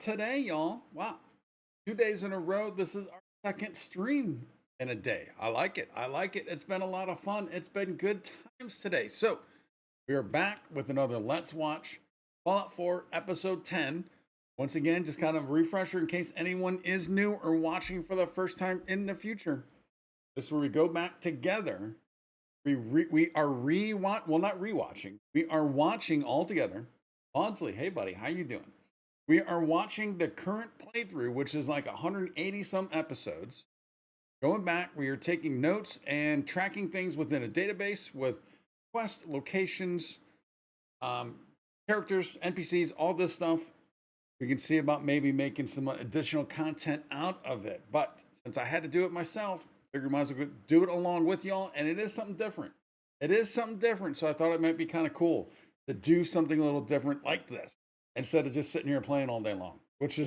today, y'all. Wow. 2 days in a row. This is our second stream in a day. I like it. I like it. It's been a lot of fun. It's been good times today. So, we are back with another Let's Watch Fallout 4 Episode 10. Once again, just kind of a refresher in case anyone is new or watching for the first time in the future. This is where we go back together. We are not rewatching. We are watching all together. Bonsley, hey buddy, how you doing? We are watching the current playthrough, which is like 180 some episodes. Going back, we are taking notes and tracking things within a database with quests, locations, characters, NPCs, all this stuff. We can see about maybe making some additional content out of it. But since I had to do it myself, figured might as well do it along with y'all. And it is something different. It is something different. So I thought it might be kind of cool to do something a little different like this instead of just sitting here playing all day long, which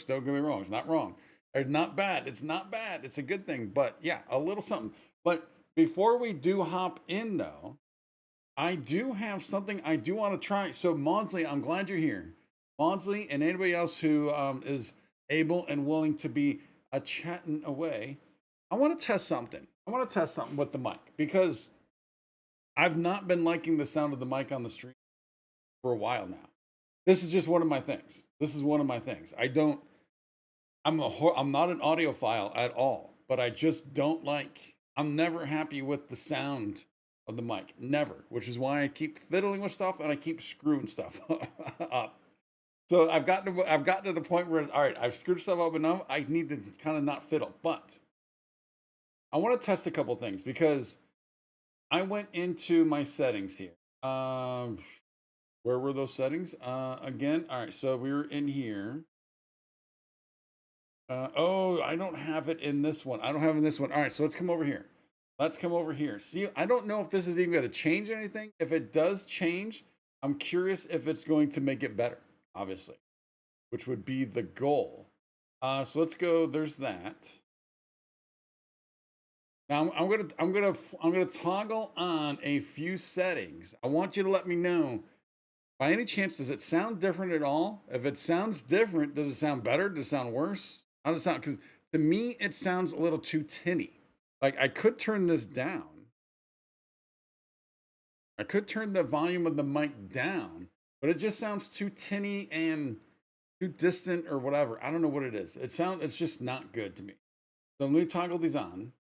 don't get me wrong, it's not wrong. It's not bad. It's not bad. It's a good thing. But yeah, a little something. But before we do hop in though, I do have something I do want to try. So Maudsley, I'm glad you're here. Maudsley and anybody else who is able and willing to be chatting away. I want to test something. I want to test something with the mic because I've not been liking the sound of the mic on the stream for a while now. This is just one of my things. This is one of my things. I'm not an audiophile at all, but I just don't like, I'm never happy with the sound of the mic. Never, which is why I keep fiddling with stuff and I keep screwing stuff up. So I've gotten to the point where, all right, I've screwed stuff up enough. I need to kind of not fiddle, but I want to test a couple things because I went into my settings here. Where were those settings? Again, all right, so we were in here. Oh, I don't have it in this one. I don't have it in this one. All right, so let's come over here. Let's come over here. See, I don't know if this is even going to change anything. If it does change, I'm curious if it's going to make it better, obviously, which would be the goal. So let's go. There's that. Now I'm gonna toggle on a few settings. I want you to let me know. By any chance, does it sound different at all? If it sounds different, does it sound better? Does it sound worse? How does it sound? Because to me, it sounds a little too tinny. Like I could turn this down. I could turn the volume of the mic down, but it just sounds too tinny and too distant or whatever. I don't know what it is. It's just not good to me. So let me toggle these on.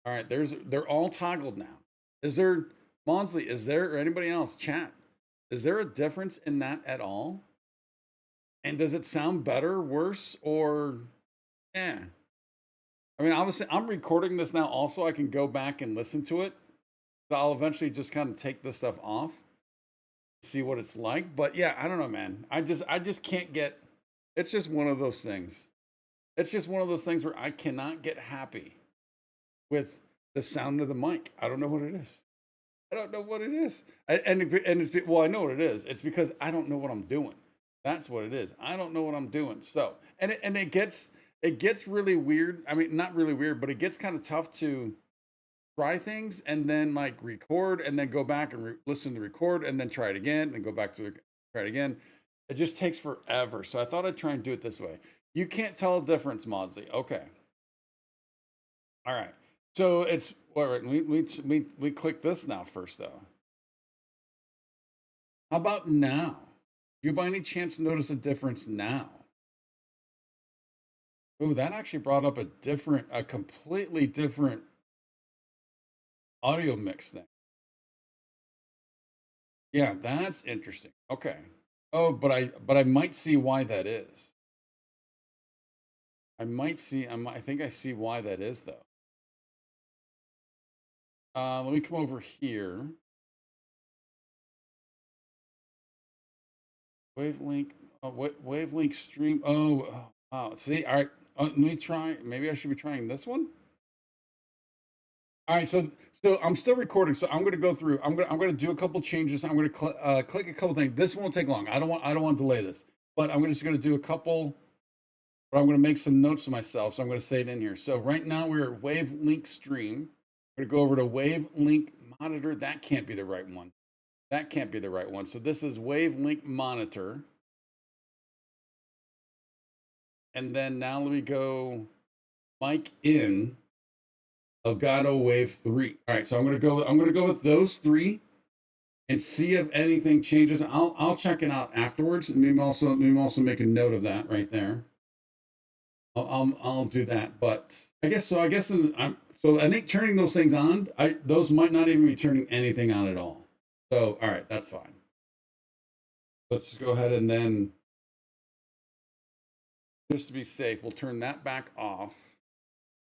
All right, they're all toggled now. Is there, Monsley, is there, or anybody else, chat, is there a difference in that at all? And does it sound better, worse, or eh? I mean, obviously, I'm recording this now also. I can go back and listen to it. So I'll eventually just kind of take this stuff off, see what it's like. But yeah, I don't know, man. I just can't get, it's just one of those things. It's just one of those things where I cannot get happy with the sound of the mic. I don't know what it is. I don't know what it is. And it's, well, I know what it is. It's because I don't know what I'm doing. That's what it is. I don't know what I'm doing. So, and it gets really weird. I mean, not really weird, but it gets kind of tough to try things and then like record and then go back and listen to record and then try it again and go back to try it again. It just takes forever. So I thought I'd try and do it this way. You can't tell a difference, Modsy. Okay. All right. So it's all right. We click this now first though. How about now? Do you by any chance notice a difference now? Oh, that actually brought up a completely different audio mix thing. Yeah, that's interesting. Okay. Oh, but I might see why that is. I think I see why that is though. Let me come over here. Wavelink, wavelink stream. Wow. See, all right. Let me try. Maybe I should be trying this one. All right. So I'm still recording. So I'm going to go through. I'm going to do a couple changes. I'm going to click a couple things. This won't take long. I don't want to delay this. But I'm just going to do a couple. But I'm going to make some notes to myself. So I'm going to say it in here. So right now we're at wavelink stream. We're going to go over to wavelink monitor. That can't be the right one. That can't be the right one. So this is wavelength monitor. And then now let me go mic in Elgato Wave 3. All right, so I'm gonna go with those three and see if anything changes. I'll check it out afterwards. And maybe also make a note of that right there. I'll do that. But I guess so. I think turning those things on, those might not even be turning anything on at all. So all right, that's fine. Let's just go ahead and then, just to be safe, we'll turn that back off.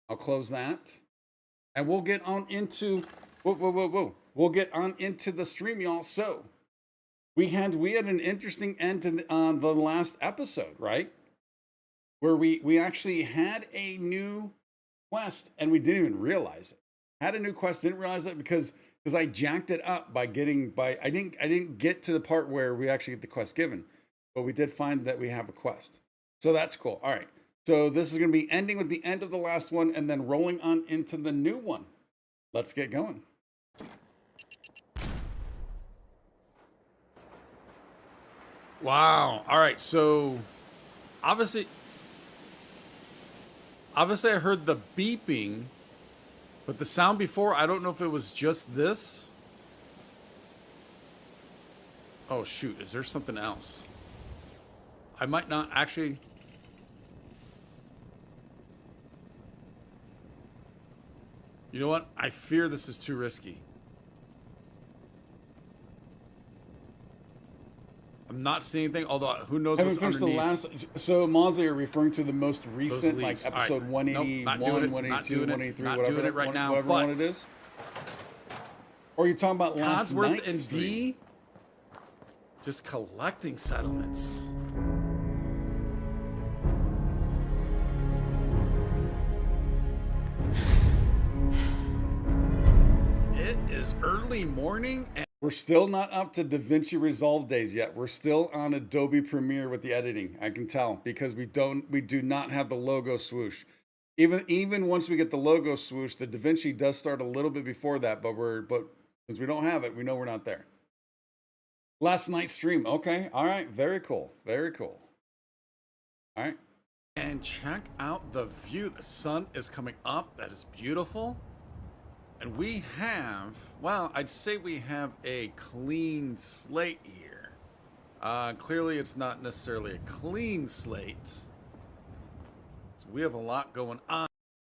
I'll close that, and we'll get on into whoa. We'll get on into the stream, y'all. So we had an interesting end to the last episode, right? Where we actually had a new quest and we didn't even realize it. Had a new quest, didn't realize it because I jacked it up I didn't get to the part where we actually get the quest given, but we did find that we have a quest. So that's cool. All right. So this is going to be ending with the end of the last one and then rolling on into the new one. Let's get going. Wow. All right. So obviously I heard the beeping, but the sound before, I don't know if it was just this. Oh, shoot. Is there something else? I might not actually. You know what? I fear this is too risky. I'm not seeing anything, although who knows what's underneath. The last, so Monza, you're referring to the most recent, like episode 181, nope, 182, 183, whatever, right now, whatever one it is? Or are you talking about last night's and stream? D? Just collecting settlements. It is early morning and we're still not up to DaVinci Resolve days yet. We're still on Adobe Premiere with the editing. I can tell because we do not have the logo swoosh. Even once we get the logo swoosh, the DaVinci does start a little bit before that, but since we don't have it, we know we're not there. Last night's stream. Okay. All right. Very cool. Very cool. All right. And check out the view. The sun is coming up. That is beautiful. And we have, well, I'd say we have a clean slate here. Clearly, it's not necessarily a clean slate. So we have a lot going on.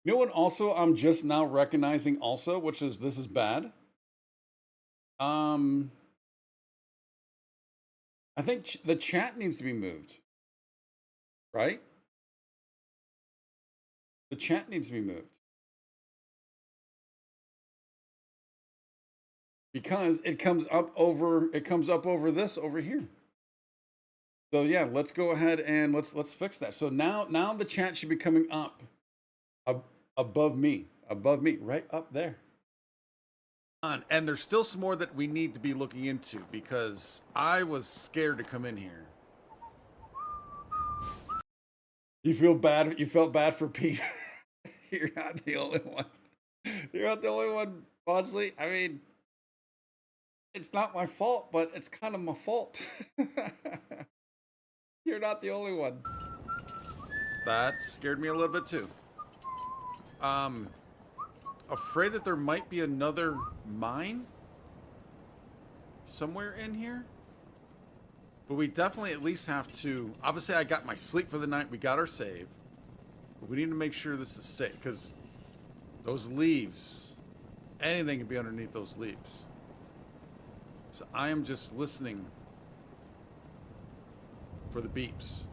You know what also I'm just now recognizing also, which is, this is bad. I think the chat needs to be moved. Right? The chat needs to be moved. Because it comes up over this over here. So yeah, let's go ahead and let's fix that. So now the chat should be coming up above me, right up there. And there's still some more that we need to be looking into because I was scared to come in here. You feel bad? You felt bad for Pete? You're not the only one. You're not the only one, Bosley. I mean, it's not my fault, but it's kind of my fault. You're not the only one. That scared me a little bit too. Afraid that there might be another mine somewhere in here. But we definitely at least have to, obviously I got my sleep for the night, we got our save. But we need to make sure this is safe, because those leaves, anything can be underneath those leaves. So I am just listening for the beeps.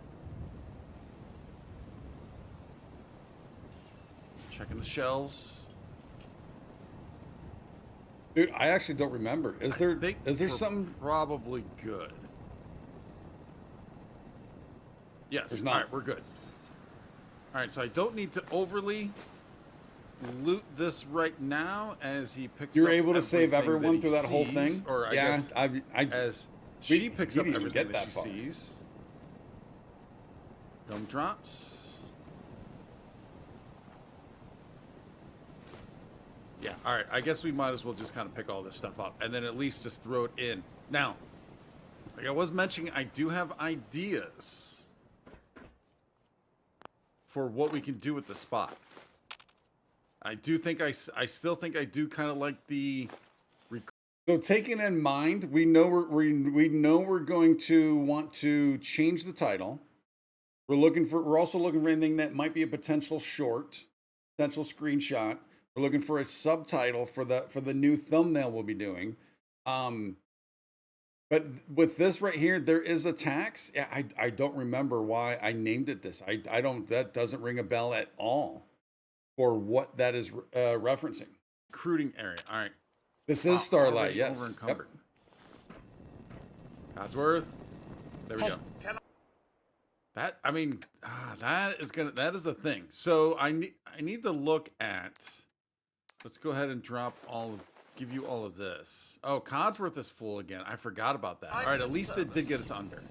Checking the shelves. Dude, I actually don't remember. Is there something? Probably good. Yes. All right, we're good. All right, so I don't need to overly loot this right now as he picks up. You're able to save everyone through that whole thing? Or I guess as she picks up everything that she sees. Gumdrops. Yeah, all right. I guess we might as well just kind of pick all this stuff up and then at least just throw it in. Now, like I was mentioning, I do have ideas for what we can do with the spot. I do think I still think I do kind of like the. So taking in mind, we know we're going to want to change the title. We're also looking for anything that might be a potential short, potential screenshot. We're looking for a subtitle for the new thumbnail we'll be doing. But with this right here, there is a tax. Yeah, I don't remember why I named it this. I don't. That doesn't ring a bell at all for what that is referencing. Recruiting area. All right. This is Starlight. Yes. Over encumbered. Yep. Codsworth. There we go. That that is the thing. So I need to look at. Let's go ahead and give you all of this. Oh, Codsworth is full again. I forgot about that. All right, at least it did get us under.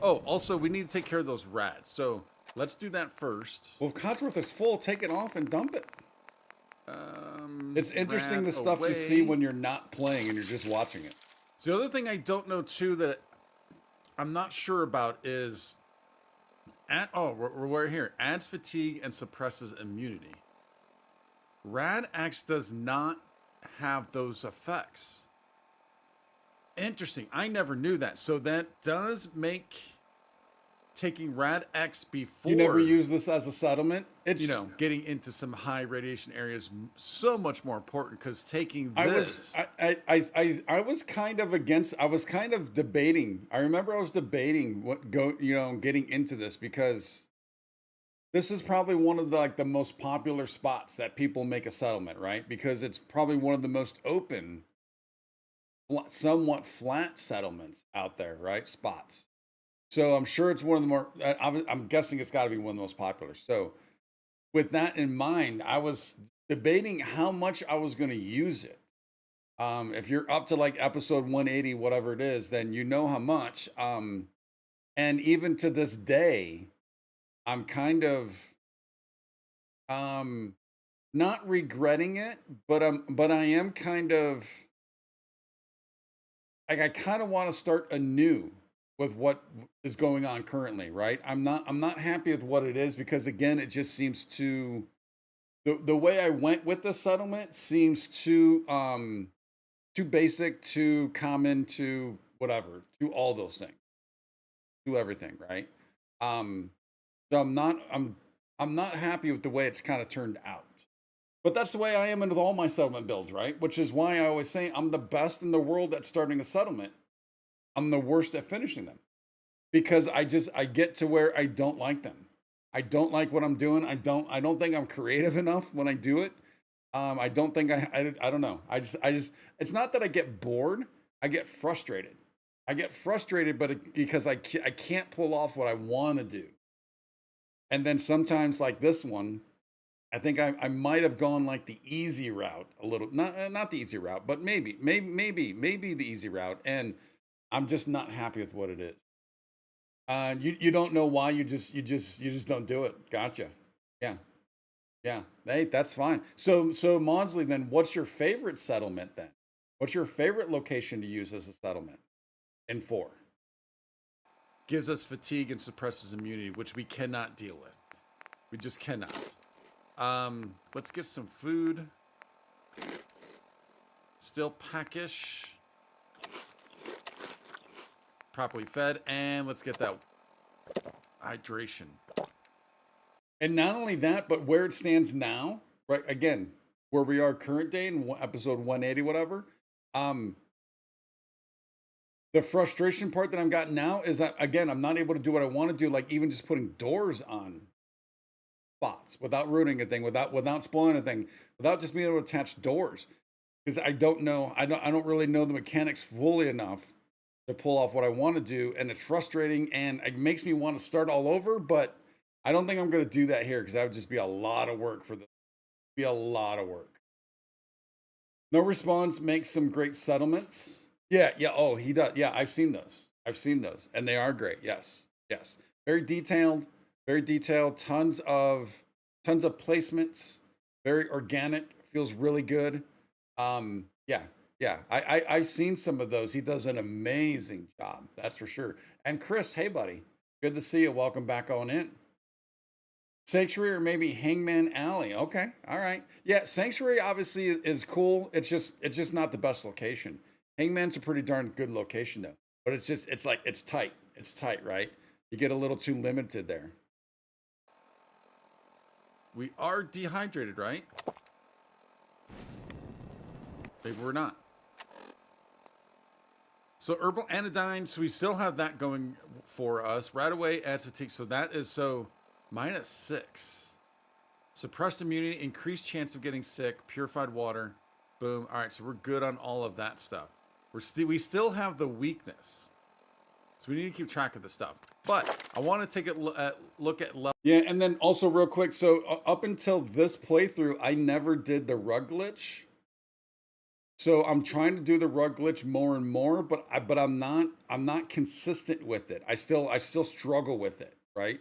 Oh, also we need to take care of those rats. So let's do that first. Well, if Codsworth is full, take it off and dump it. It's interesting the stuff you see when you're not playing and you're just watching it. So the other thing I don't know too that I'm not sure about is we're here. Adds fatigue and suppresses immunity. Rad X does not have those effects. Interesting. I never knew that. So that does make taking Rad X before you never use this as a settlement. It's getting into some high radiation areas so much more important because taking this. I was kind of against. I was kind of debating. I remember I was debating getting into this because this is probably one of the most popular spots that people make a settlement, right? Because it's probably one of the most open, somewhat flat settlements out there, right? Spots. So I'm sure it's one of the more, I'm guessing it's got to be one of the most popular. So with that in mind, I was debating how much I was going to use it. If you're up to episode 180, whatever it is, then you know how much. And even to this day, I'm kind of not regretting it, but I am kind of I kind of want to start anew with what is going on currently, right? I'm not happy with what it is because again, it just seems to the way I went with the settlement seems too basic, too common, to whatever, to all those things, to everything, right? So I'm not happy with the way it's kind of turned out. But that's the way I am with all my settlement builds, right? Which is why I always say I'm the best in the world at starting a settlement. I'm the worst at finishing them. Because I get to where I don't like them. I don't like what I'm doing. I don't think I'm creative enough when I do it. I don't think I don't know. I just it's not that I get bored. I get frustrated. But because I can't pull off what I want to do. And then sometimes like this one, I think I might have gone the easy route a little, not the easy route, but maybe the easy route. And I'm just not happy with what it is. You don't know why you just don't do it. Gotcha. Yeah. Hey, that's fine. So Maudsley, then what's your favorite settlement then? What's your favorite location to use as a settlement? In 4. Gives us fatigue and suppresses immunity, which we cannot deal with. We just cannot. Let's get some food. Still packish. Properly fed, and let's get that hydration. And not only that, but where it stands now, right? Again, where we are current day in episode 180, whatever. The frustration part that I've got now is that, again, I'm not able to do what I want to do, like even just putting doors on spots without ruining a thing, without spoiling a thing, without just being able to attach doors. Because I don't really know the mechanics fully enough to pull off what I want to do, and it's frustrating, and it makes me want to start all over, but I don't think I'm going to do that here because that would just be a lot of work for this. Be a lot of work. No response makes some great settlements. Yeah. Oh, he does. Yeah, I've seen those, and they are great. Yes. Very detailed. Tons of placements. Very organic. Feels really good. Yeah, yeah. I've seen some of those. He does an amazing job, that's for sure. And Chris, hey buddy, good to see you. Welcome back on in. Sanctuary or maybe Hangman Alley. Okay, all right. Yeah, Sanctuary obviously is cool. It's just not the best location. Hangman's a pretty darn good location though, but it's like it's tight. It's tight, right? You get a little too limited there. We are dehydrated, right? Maybe we're not. So herbal anodyne, so we still have that going for us. Right away adds fatigue. So that is -6. Suppressed immunity, increased chance of getting sick, purified water. Boom. All right, so we're good on all of that stuff. We still have the weakness. So we need to keep track of the stuff. But I want to take a look at level. Yeah, and then also real quick, so up until this playthrough, I never did the rug glitch. So I'm trying to do the rug glitch more and more, but I'm not consistent with it. I still struggle with it, right?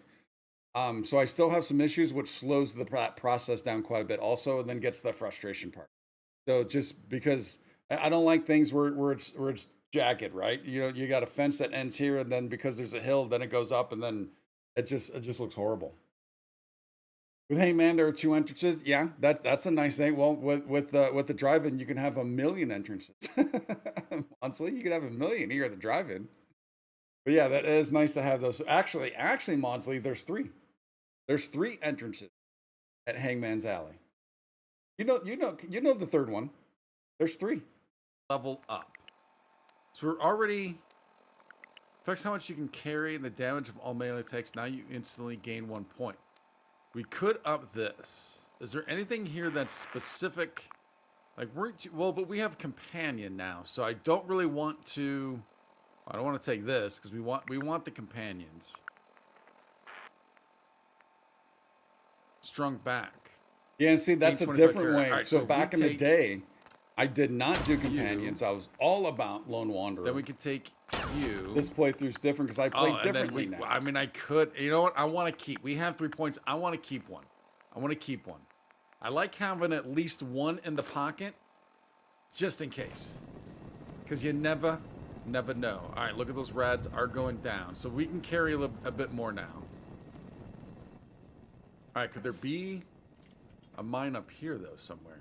So I still have some issues, which slows the process down quite a bit also, and then gets to the frustration part. So just because I don't like things where it's jagged, right? You know, you got a fence that ends here, and then because there's a hill, then it goes up, and then it just looks horrible. With Hangman, there are 2 entrances. Yeah, that's a nice thing. Well, with the drive-in, you can have 1,000,000 entrances. Honestly, you could have 1,000,000 here at the drive-in. But yeah, that is nice to have those. Actually, Maudsley, there's 3. There's 3 entrances at Hangman's Alley. You know the third one. There's 3. Level up. So we're already affects how much you can carry and the damage of all melee attacks. Now you instantly gain 1 point. We could up this. Is there anything here that's specific? Like but we have companion now, so I don't really want to. I don't want to take this because we want the companions. Strung back. Yeah, and see that's a different way. Right, so back in the day, I did not do companions. I was all about lone wanderer. Then we could take you. This playthrough's different because I play differently now. I mean, I could. You know what? I want to keep. We have 3 points. I want to keep one. I like having at least one in the pocket, just in case, because you never know. All right, look at those reds are going down, so we can carry a bit more now. All right, could there be a mine up here though somewhere?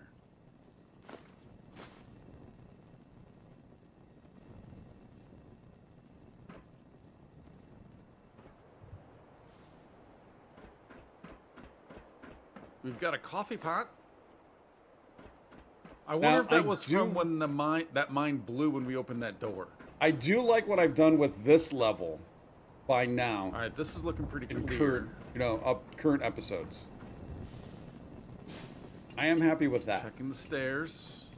We've got a coffee pot. I wonder if that was from when that mine blew when we opened that door. I do like what I've done with this level by now. All right, this is looking pretty clear. Current episodes. I am happy with that. Checking the stairs.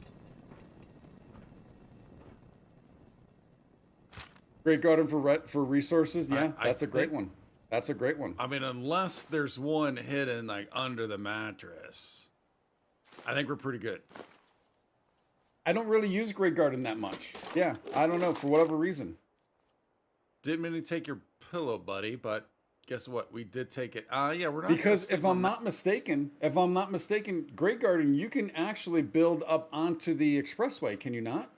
Great garden for resources. Yeah, that's a great one. That's a great one. I mean, unless there's one hidden like under the mattress, I think we're pretty good. I don't really use Great Garden that much. Yeah, I don't know, for whatever reason. Didn't mean to take your pillow, buddy, but guess what? We did take it. Yeah, we're not. Because if I'm not mistaken, Great Garden, you can actually build up onto the expressway, can you not?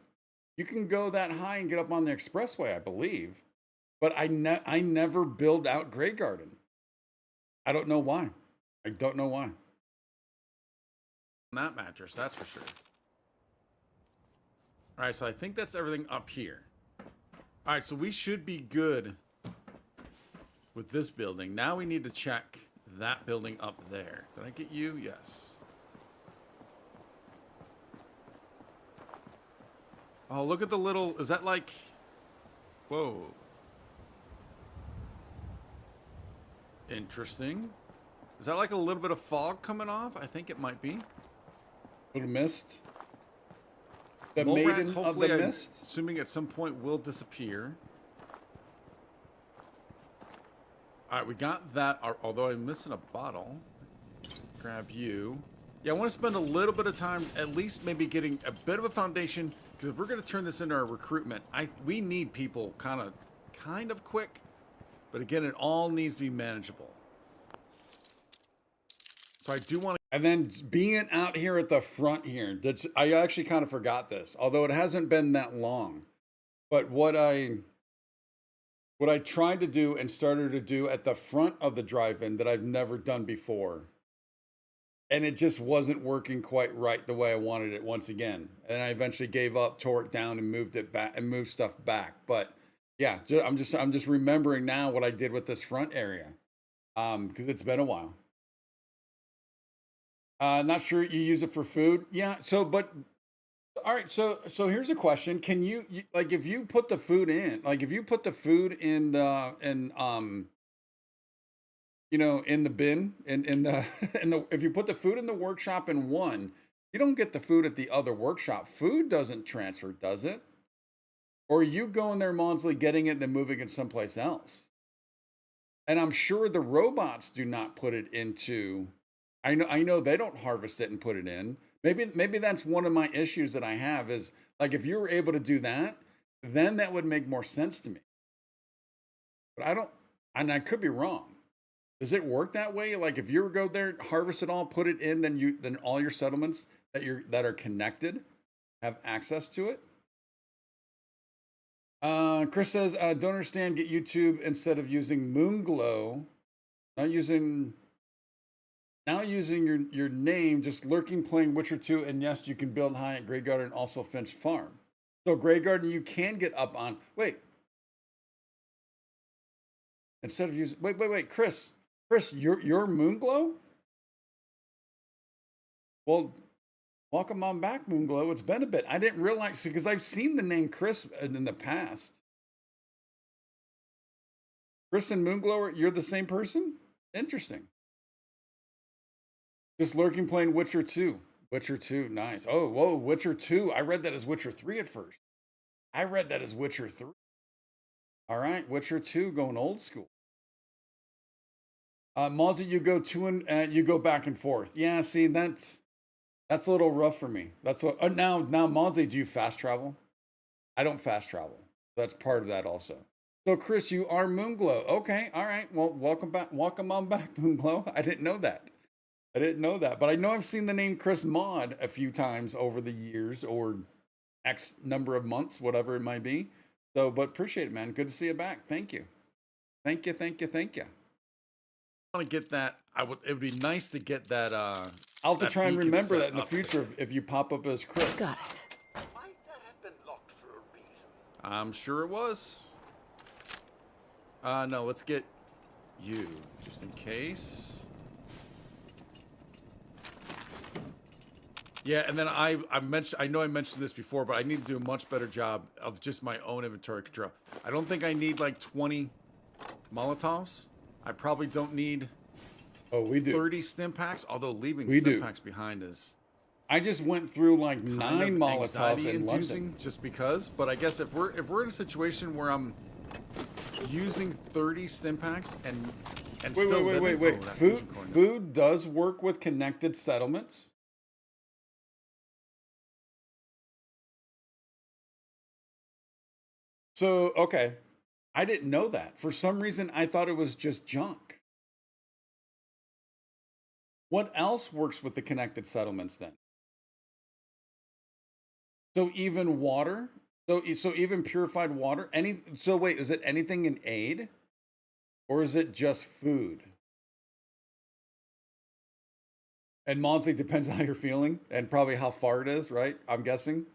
You can go that high and get up on the expressway, I believe. But I never build out Great Garden. I don't know why. That mattress, that's for sure. All right, so I think that's everything up here. All right, so we should be good with this building. Now we need to check that building up there. Did I get you? Yes. Oh, look at the little... Is that like... Whoa. Interesting. Is that like a little bit of fog coming off? I think it might be. A little mist. The maiden of the mist? Assuming at some point will disappear. All right, we got that. Although I'm missing a bottle. Grab you. Yeah, I want to spend a little bit of time at least maybe getting a bit of a foundation, because if we're going to turn this into our recruitment, we need people kind of quick. But again, it all needs to be manageable. So I do want to... And then being out here at the front here, I actually kind of forgot this, although it hasn't been that long. But what I tried to do and started to do at the front of the drive-in that I've never done before, and it just wasn't working quite right the way I wanted it once again. And I eventually gave up, tore it down, and moved it back and moved stuff back. But yeah, I'm just remembering now what I did with this front area, because it's been a while. Not sure you use it for food. Yeah. So, but all right. So here's a question. Can you like, if you put the food in, like if you put the food in the, in the bin, in the, if you put the food in the workshop in one, you don't get the food at the other workshop. Food doesn't transfer, does it? Or are you going there, Monsley, getting it and then moving it someplace else? And I'm sure the robots do not put it into. I know they don't harvest it and put it in. Maybe that's one of my issues that I have is like if you were able to do that, then that would make more sense to me. But I don't, and I could be wrong. Does it work that way? Like if you go there, harvest it all, put it in, then all your settlements that are connected have access to it? Chris says, don't understand, get YouTube instead of using Moonglow. Now using your name, just lurking, playing Witcher 2, and yes, you can build high at Grey Garden and also Finch Farm. So Grey Garden, you can get up on. Wait. Instead of using. Wait, Chris, you're Moonglow? Well, welcome on back, Moonglow. It's been a bit. I didn't realize because I've seen the name Chris in the past. Chris and Moonglow, you're the same person? Interesting. Just lurking, playing Witcher 2. Witcher 2, nice. Oh, whoa, Witcher 2. I read that as Witcher 3 at first. I read that as Witcher 3. All right, Witcher 2 going old school. Mozzie, you go you go back and forth. Yeah, see, that's a little rough for me. That's what. Now, Mozzie, do you fast travel? I don't fast travel. That's part of that also. So, Chris, you are Moonglow. Okay, all right. Well, welcome back. Welcome on back, Moonglow. I didn't know that. But I know I've seen the name Chris Mod a few times over the years or X number of months, whatever it might be. So, but appreciate it, man. Good to see you back. Thank you. Thank you. I want to get that. It would be nice to get that. I'll have to try and remember that in the future if you pop up as Chris. Got it. Might that have been locked for a reason? I'm sure it was. No, let's get you just in case. Yeah, and then I know I mentioned this before, but I need to do a much better job of just my own inventory control. I don't think I need like 20 Molotovs. I probably don't need 30 stim packs, although leaving stim packs behind is. I just went through like 9 Molotovs in London just because, but I guess if we're in a situation where I'm using 30 stim packs and wait. Food does work with connected settlements. So, okay. I didn't know that. For some reason, I thought it was just junk. What else works with the connected settlements then? So even water? So even purified water? So wait, is it anything in aid? Or is it just food? And Monsley, depends on how you're feeling and probably how far it is, right? I'm guessing.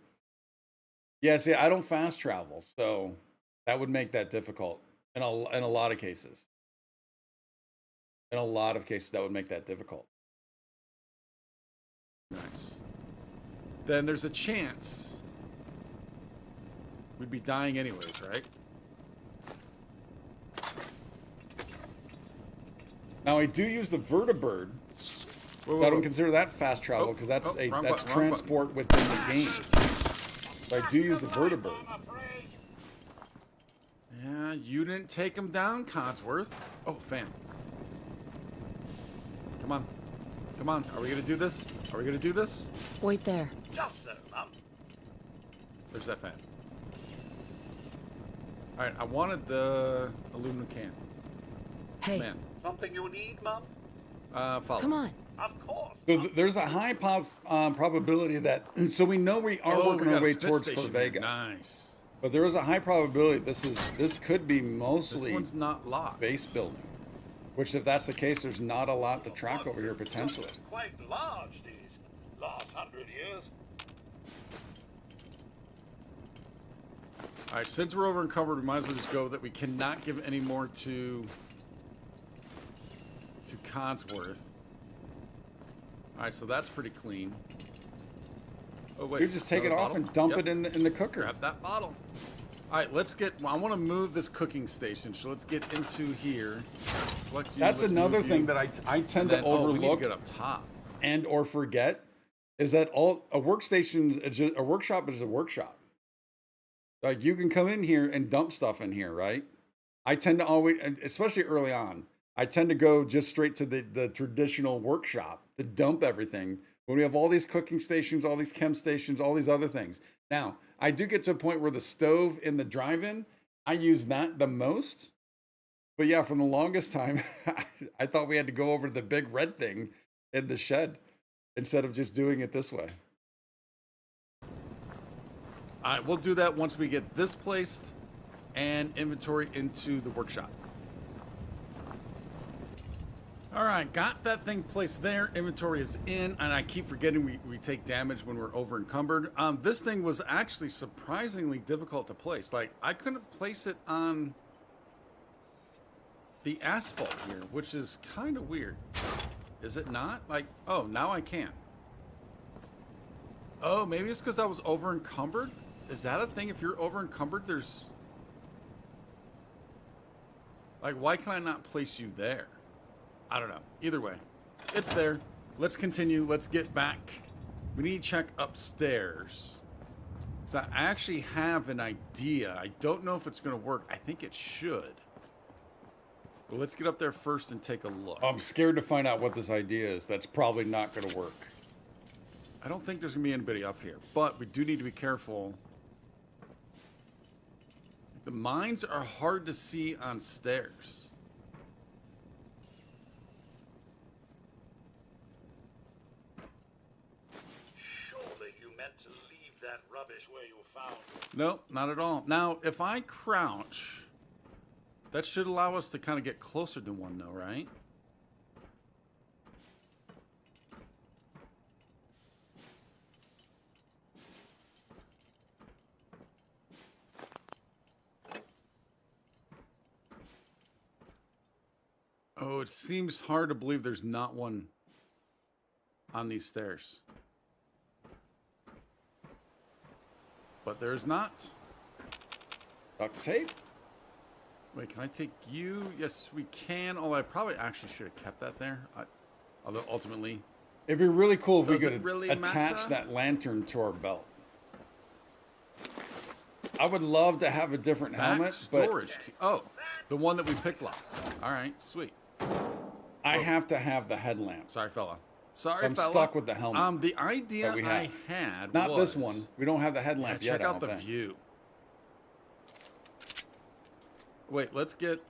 Yeah, see, I don't fast travel, so that would make that difficult in a lot of cases. In a lot of cases, that would make that difficult. Nice. Then there's a chance we'd be dying anyways, right? Now, I do use the vertibird. I don't consider that fast travel because that's transport within the game. But I do use the vertibird. Yeah, you didn't take him down, Codsworth. Oh, fan. Come on. Come on. Are we going to do this? Are we going to do this? Wait there. Just so, Mum. There's that fan. All right, I wanted the aluminum can. Hey. Man. Something you need, Mum? Follow. Come on. Of course. So there's a high probability that, so we know we are working we our got a way spit towards station here. Corvega. Nice. But there is a high probability this could be This mostly one's not locked. base building. Which, if that's the case, there's not a lot to track over here potentially. Quite large these last 100 years. All right, since we're over encumbered, we might as well just go that we cannot give any more to Codsworth. All right, so that's pretty clean. Oh wait, You just take it another off bottle? and dump Yep. it in the cooker. Grab that bottle. All right, let's get. Well, I want to move this cooking station, so let's get into here. Select you. That's let's another move thing you. that I tend Then, to oh, we need to overlook get up top. and or forget is that a workstation, a workshop is a workshop. Like you can come in here and dump stuff in here, right? I tend to always, especially early on, I tend to go just straight to the traditional workshop to dump everything. When we have all these cooking stations, all these chem stations, all these other things. Now, I do get to a point where the stove in the drive-in, I use that the most. But yeah, for the longest time, I thought we had to go over to the big red thing in the shed instead of just doing it this way. All right, we'll do that once we get this placed and inventory into the workshop. All right, got that thing placed there. Inventory is in, and I keep forgetting we take damage when we're over encumbered. This thing was actually surprisingly difficult to place. Like, I couldn't place it on the asphalt here, which is kind of weird. Is it not? Like, oh, now I can. Oh, maybe it's because I was over encumbered? Is that a thing? If you're over encumbered, there's... Like, why can I not place you there? I don't know. Either way, it's there. Let's continue. Let's get back. We need to check upstairs. So I actually have an idea. I don't know if it's going to work. I think it should. But let's get up there first and take a look. I'm scared to find out what this idea is. That's probably not going to work. I don't think there's going to be anybody up here, but we do need to be careful. The mines are hard to see on stairs. Surely you meant to leave that rubbish where you found it. Nope, not at all. Now, if I crouch, that should allow us to kind of get closer to one, though, right? Oh, it seems hard to believe there's not one on these stairs. But there's not. Duct tape? Wait, can I take you? Yes, we can. Although I probably actually should have kept that there. Although ultimately, It'd be really cool if we Does it could really attach matter? that lantern to our belt. I would love to have a different back helmet, storage. Key. Oh, the one that we pick locked. All right, sweet. but I have to have the headlamp. Sorry, fella. Sorry, I'm fella. stuck with the helmet The idea that we I have. had Not was, this one. We don't have the Yeah, headlamp yet. check I out the don't think. view. Wait, let's get.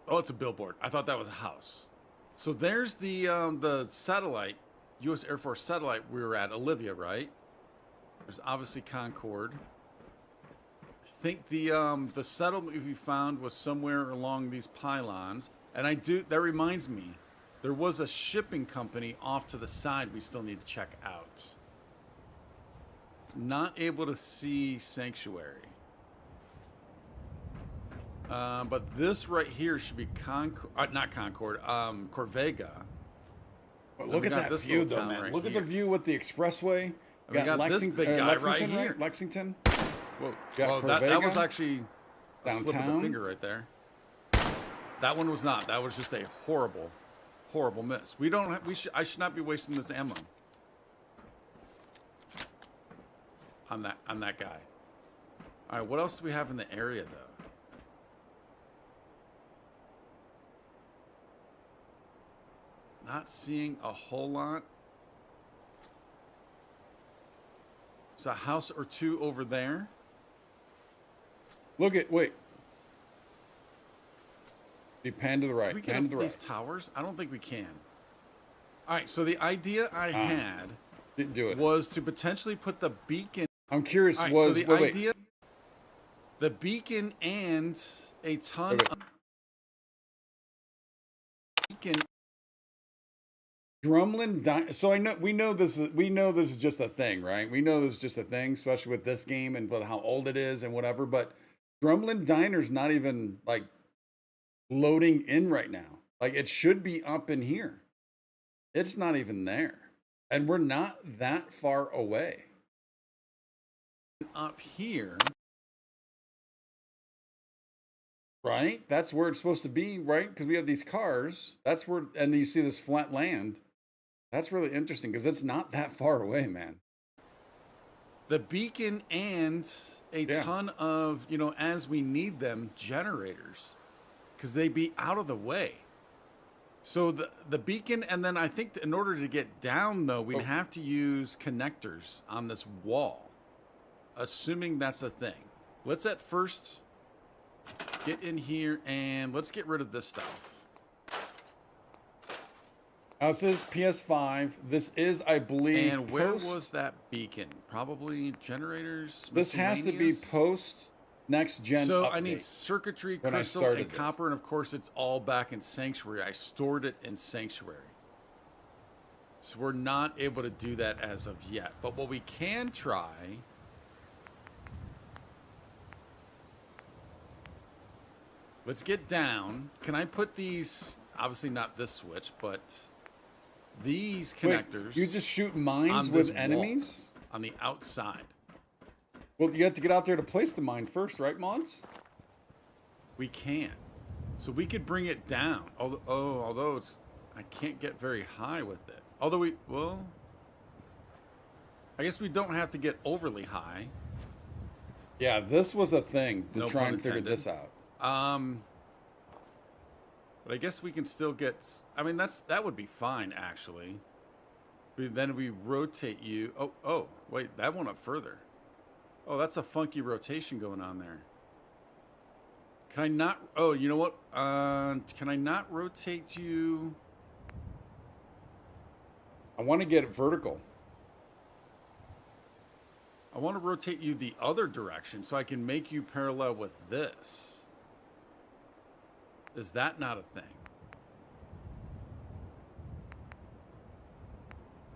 Oh, it's a billboard. I thought that was a house. So there's the satellite, U.S. Air Force satellite we were at, Olivia, right? There's obviously Concord. I think the settlement we found was somewhere along these pylons. And that reminds me, there was a shipping company off to the side we still need to check out. Not able to see Sanctuary. But this right here should be not Concord, Corvega. But And look we at got that this view, little though, town man. right Look at here. the view with the expressway. We got this big guy right Lexington, here. Lexington. Whoa. Got Well, that was Corvega actually a slip of the downtown. finger right there. That one was not. That was just a horrible, horrible miss. I should not be wasting this ammo on that guy. All right, what else do we have in the area though? Not seeing a whole lot. There's a house or two over there. Wait. Be pan to the right. Can we get Pan up to the these right. towers? I don't think we can. All right, so the idea I had Didn't do it. was to potentially put the beacon. I'm curious. All right, Was so the wait, idea, the beacon and a ton wait. of beacon. So we know this is just a thing, right? We know this is just a thing, especially with this game and with how old it is and whatever. But Drumlin Diner's not even like loading in right now. Like it should be up in here. It's not even there, and we're not that far away. Up here, Right? That's where it's supposed to be, right? Because we have these cars. That's where, and you see this flat land. That's really interesting because it's not that far away, man. the beacon and a Yeah. ton of, as we need them, generators, because they be out of the way. So the beacon, and then I think in order to get down, though, we'd have to use connectors on this wall, assuming that's a thing. Let's at first get in here and let's get rid of this stuff. This is PS5. This is, I believe, And where was that beacon? Probably generators. This has to be miscellaneous? post next gen. So update. I need circuitry, when I crystal, started and this. copper, and of course it's all back in Sanctuary. I stored it in Sanctuary. So we're not able to do that as of yet. But what we can try... Let's get down. Can I put these... Obviously not this switch, but these Wait, connectors... you just shoot mines on with this enemies? wall, on the outside. Well, you have to get out there to place the mine first, right, Mods? We can. So we could bring it down. Although it's... I can't get very high with it. Although I guess we don't have to get overly high. Yeah, this was a thing to No try pun and figure intended. this out. But I guess we can still get... I mean, that would be fine, actually. Then we rotate you... Oh, wait, that went up further. Oh, that's a funky rotation going on there. Can I not... Oh, you know what? Can I not rotate you... I want to get it vertical. I want to rotate you the other direction so I can make you parallel with this. Is that not a thing?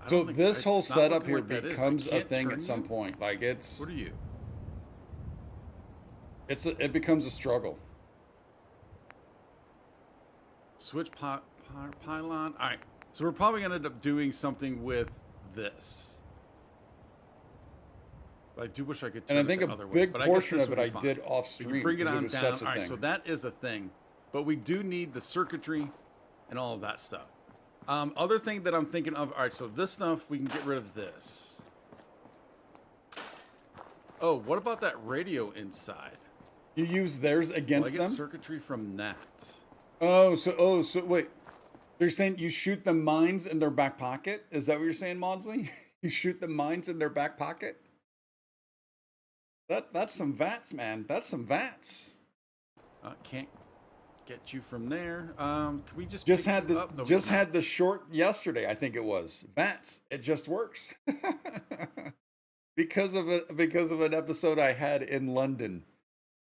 I So don't think- this whole it's not setup looking here like that is. I becomes a can't thing turn at some you? point. Like it's What are you? it becomes a struggle. Switch pylon. All right. So we're probably going to end up doing something with this. But I do wish I could turn And I it think the a other way. big But I guess portion this of would it be I fine. did off We stream. can bring it because on was down. such a All right, thing. so that is a thing. But we do need the circuitry and all of that stuff. Other thing that I'm thinking of, all right, so this stuff, we can get rid of this. Oh, what about that radio inside? You use theirs Will I against get them? circuitry from that? So wait. They're saying you shoot the mines in their back pocket? Is that what you're saying, Maudsley? You shoot the mines in their back pocket? That's some VATS, man. That's some VATS. Can't get you from there. Can we just Just pick had you the up? No, we just don't. had the short yesterday, I think it was. VATS. It just works. because of an episode I had in London.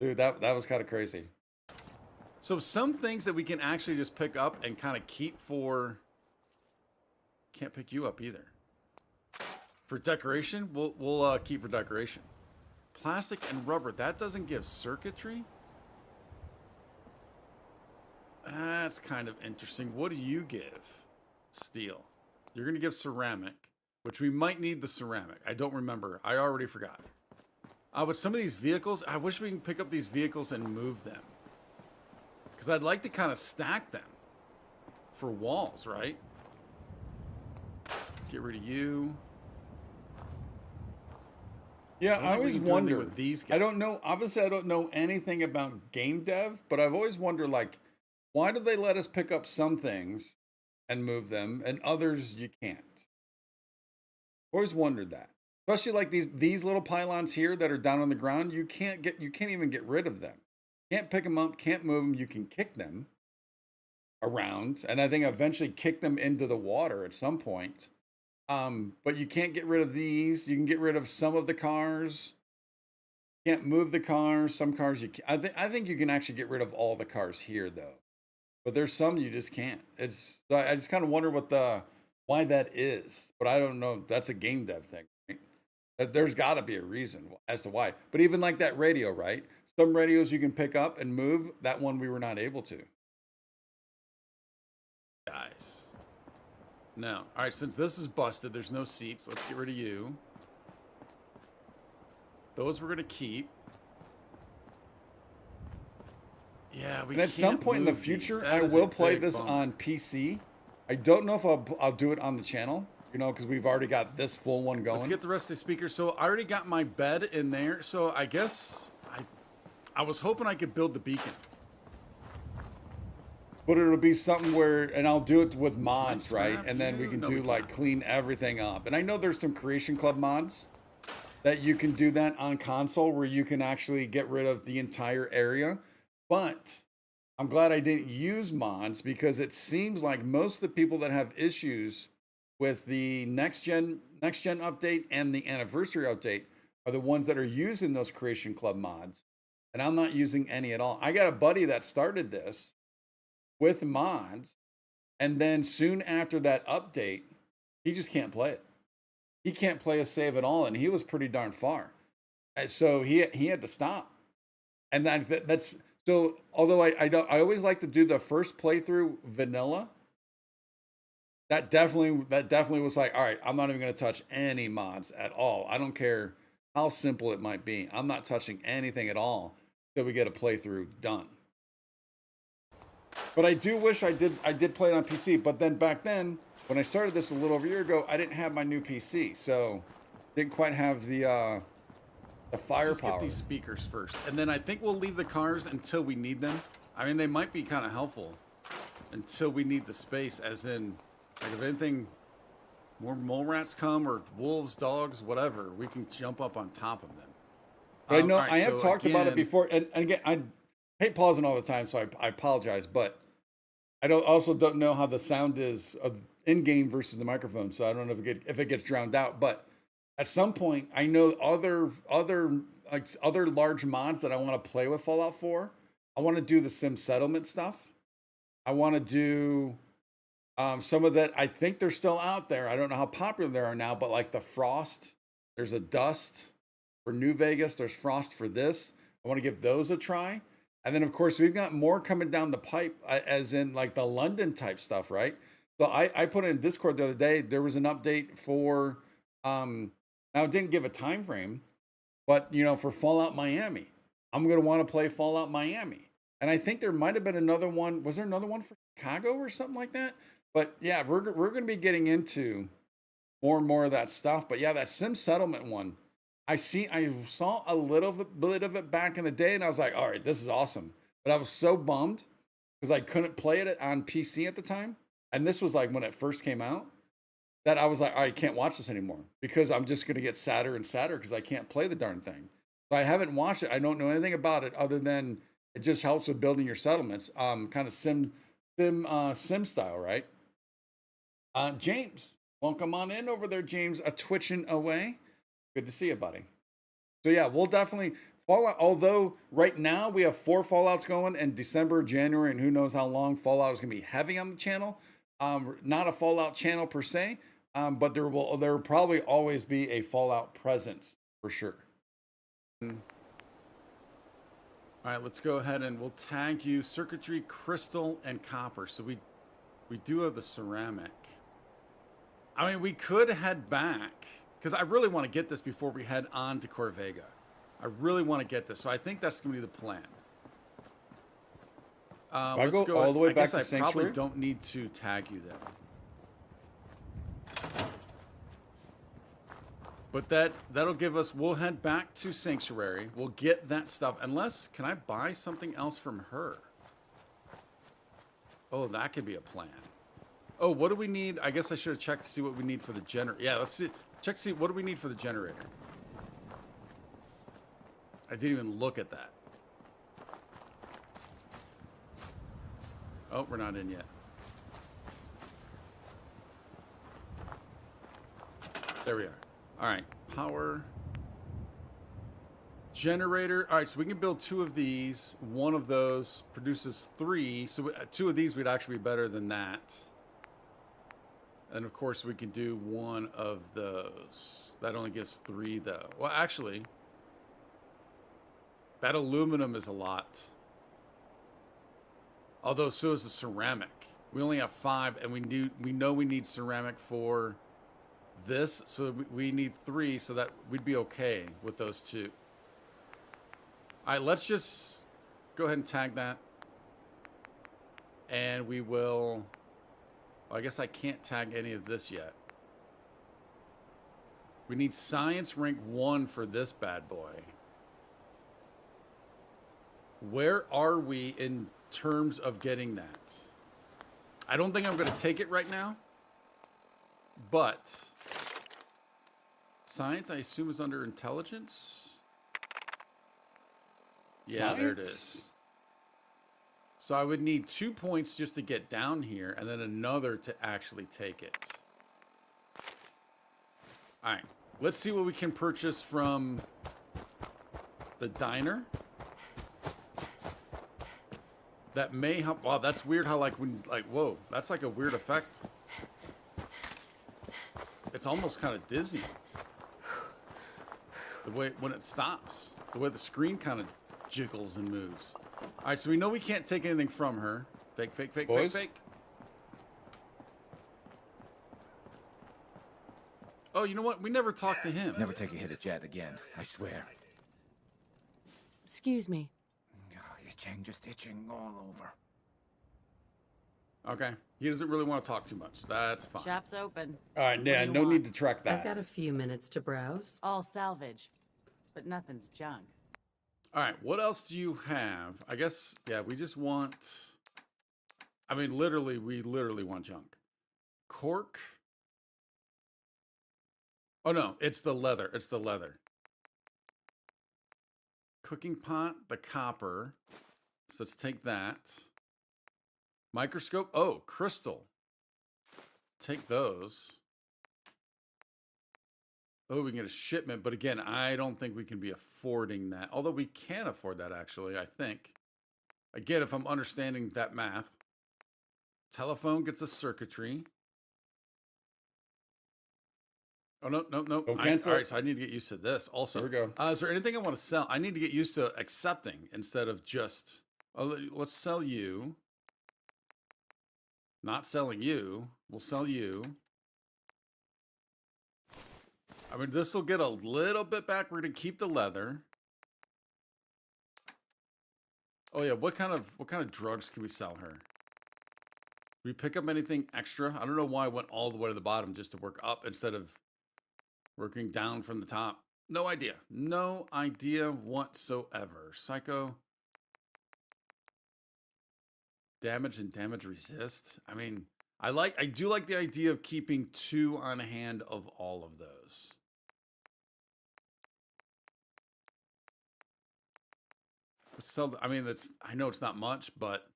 Dude, that was kind of crazy. So some things that we can actually just pick up and kind of keep for... Can't pick you up either. For decoration, we'll keep for decoration. Plastic and rubber, that doesn't give circuitry? That's kind of interesting. What do you give? Steel. You're going to give ceramic, which we might need the ceramic. I don't remember. I already forgot. But some of these vehicles, I wish we can pick up these vehicles and move them. Because I'd like to kind of stack them for walls, right? Let's get rid of you. Yeah, I don't I think we always can do anything wonder. with these I guys. don't know. Obviously, I don't know anything about game dev, but I've always wondered, like, why do they let us pick up some things and move them, and others you can't? Always wondered that. Especially like these little pylons here that are down on the ground. You can't even get rid of them. Can't pick them up. Can't move them. You can kick them, around, and I think eventually kicked them into the water at some point. But you can't get rid of these. You can get rid of some of the cars. Can't move the cars. Some cars you can. I think you can actually get rid of all the cars here though. But there's some you just can't. I just kind of wonder why that is. But I don't know. That's a game dev thing. Right? There's got to be a reason as to why. But even like that radio, right? Some radios you can pick up and move. That one we were not able to. Guys. No. All right, since this is busted, there's no seats. Let's get rid of you. Those we're going to keep. Yeah, we And at some point in the future, I will play this on PC. I don't know if I'll do it on the channel, you know, because we've already got this full one going. Let's get the rest of the speakers. So I already got my bed in there. So I guess I was hoping I could build the beacon. But it'll be something where, and I'll do it with mods, right? Scrap And then we you? can No, do we like can't. clean everything up. And I know there's some Creation Club mods that you can do that on console where you can actually get rid of the entire area. But I'm glad I didn't use mods because it seems like most of the people that have issues with the next gen update and the anniversary update are the ones that are using those Creation Club mods. And I'm not using any at all. I got a buddy that started this with mods, and then soon after that update, he just can't play it. He can't play a save at all, and he was pretty darn far. And so he had to stop. And that's so. Although I always like to do the first playthrough vanilla. That definitely was like, all right, I'm not even going to touch any mods at all. I don't care how simple it might be. I'm not touching anything at all till we get a playthrough done. But I do wish I did play it on PC. But then back then, when I started this a little over a year ago, I didn't have my new PC, so didn't quite have the firepower. Let's get these speakers first, and then I think we'll leave the cars until we need them. I mean, they might be kind of helpful until we need the space. As in, like if anything, more mole rats come or wolves, dogs, whatever, we can jump up on top of them. But I know right, I have so talked about it again- before, and again, I hate pausing all the time, so I apologize. But I don't know how the sound is of in game versus the microphone, so I don't know if it gets drowned out. But at some point, I know other large mods that I want to play with Fallout 4. I want to do the Sim Settlement stuff. I want to do some of that. I think they're still out there. I don't know how popular they are now, but like the Frost, there's a Dust for New Vegas. There's Frost for this. I want to give those a try. And then, of course, we've got more coming down the pipe, as in like the London type stuff, right? So I put in Discord the other day. There was an update for, now it didn't give a time frame, but you know, for Fallout Miami, I'm gonna want to play Fallout Miami. And I think there might have been another one. Was there another one for Chicago or something like that? But yeah, we're gonna be getting into more and more of that stuff. But yeah, that Sim Settlement one, I saw a little bit of it back in the day, and I was like, all right, this is awesome. But I was so bummed because I couldn't play it on PC at the time. And this was like when it first came out, that I was like, all right, I can't watch this anymore because I'm just going to get sadder and sadder because I can't play the darn thing. So I haven't watched it. I don't know anything about it other than it just helps with building your settlements. Kind of sim style, right? James, welcome on in over there, James. A twitching away. Good to see you, buddy. So yeah, we'll definitely Fallout. Although right now we have 4 Fallouts going in December, January, and who knows how long. Fallout is going to be heavy on the channel. Not a Fallout channel per se, but there will probably always be a Fallout presence for sure. All right, let's go ahead and we'll tag you circuitry, crystal, and copper. So we do have the ceramic. I mean, we could head back because I really want to get this before we head on to Corvega. I really want to get this, so I think that's going to be the plan. I go all the way back to I Sanctuary? probably don't need to tag you then. But that'll give us, we'll head back to Sanctuary. We'll get that stuff. Unless, can I buy something else from her? Oh, that could be a plan. Oh, what do we need? I guess I should have checked to see what we need for the generator. Yeah, let's see. Check to see what do we need for the generator. I didn't even look at that. Oh, we're not in yet. There we are. All right, power. Generator. All right, so we can build 2 of these. One of those produces 3. So 2 of these would actually be better than that. And of course, we can do 1 of those. That only gives 3, though. Well, actually, that aluminum is a lot. Although so is the ceramic. We only have 5, and we know we need ceramic for this, so we need 3, so that we'd be okay with those 2. All right, let's just go ahead and tag that. And we will... Well, I guess I can't tag any of this yet. We need science rank 1 for this bad boy. Where are we in terms of getting that? I don't think I'm going to take it right now. But... Science, I assume, is under intelligence. Yeah, Science? there it is. So I would need 2 points just to get down here, and then another to actually take it. All right, let's see what we can purchase from the diner. That may help. Wow, that's weird how whoa, that's like a weird effect. It's almost kind of dizzy. The way when it stops, the way the screen kind of jiggles and moves. All right, so we know we can't take anything from her. Fake, fake, fake, Boys? fake, fake. Oh, you know what? We never talked to him. Never take a hit at Jet again, I swear. Excuse me. Oh, your change itching all over. Okay, he doesn't really want to talk too much. That's fine. Shop's open. All right, What yeah, do you no want? need to track I've that. got a few minutes to browse. All salvage, but nothing's junk. All right, what else do you have? I guess, yeah, we just want... I mean, literally, we literally want junk. Cork. Oh, no, it's the leather. It's the leather. Cooking pot, the copper. So let's take that. Microscope. Oh, crystal. Take those. Oh, we can get a shipment, but again, I don't think we can be affording that. Although we can afford that, actually, I think. Again, if I'm understanding that math. Telephone gets a circuitry. Oh, no, no, no. Don't cancel All it. right, so I need to get used to this also. There we go. Is there anything I want to sell? I need to get used to accepting instead of just... Oh, let's sell you. Not selling you. We'll sell you. I mean, this will get a little bit back. We're going to keep the leather. Oh yeah, what kind of drugs can we sell her? Do we pick up anything extra? I don't know why I went all the way to the bottom just to work up instead of working down from the top. No idea. No idea whatsoever. Psycho. Damage and damage resist. I mean, I do like the idea of keeping 2 on hand of all of those. Let's sell. I mean, I know it's not much, but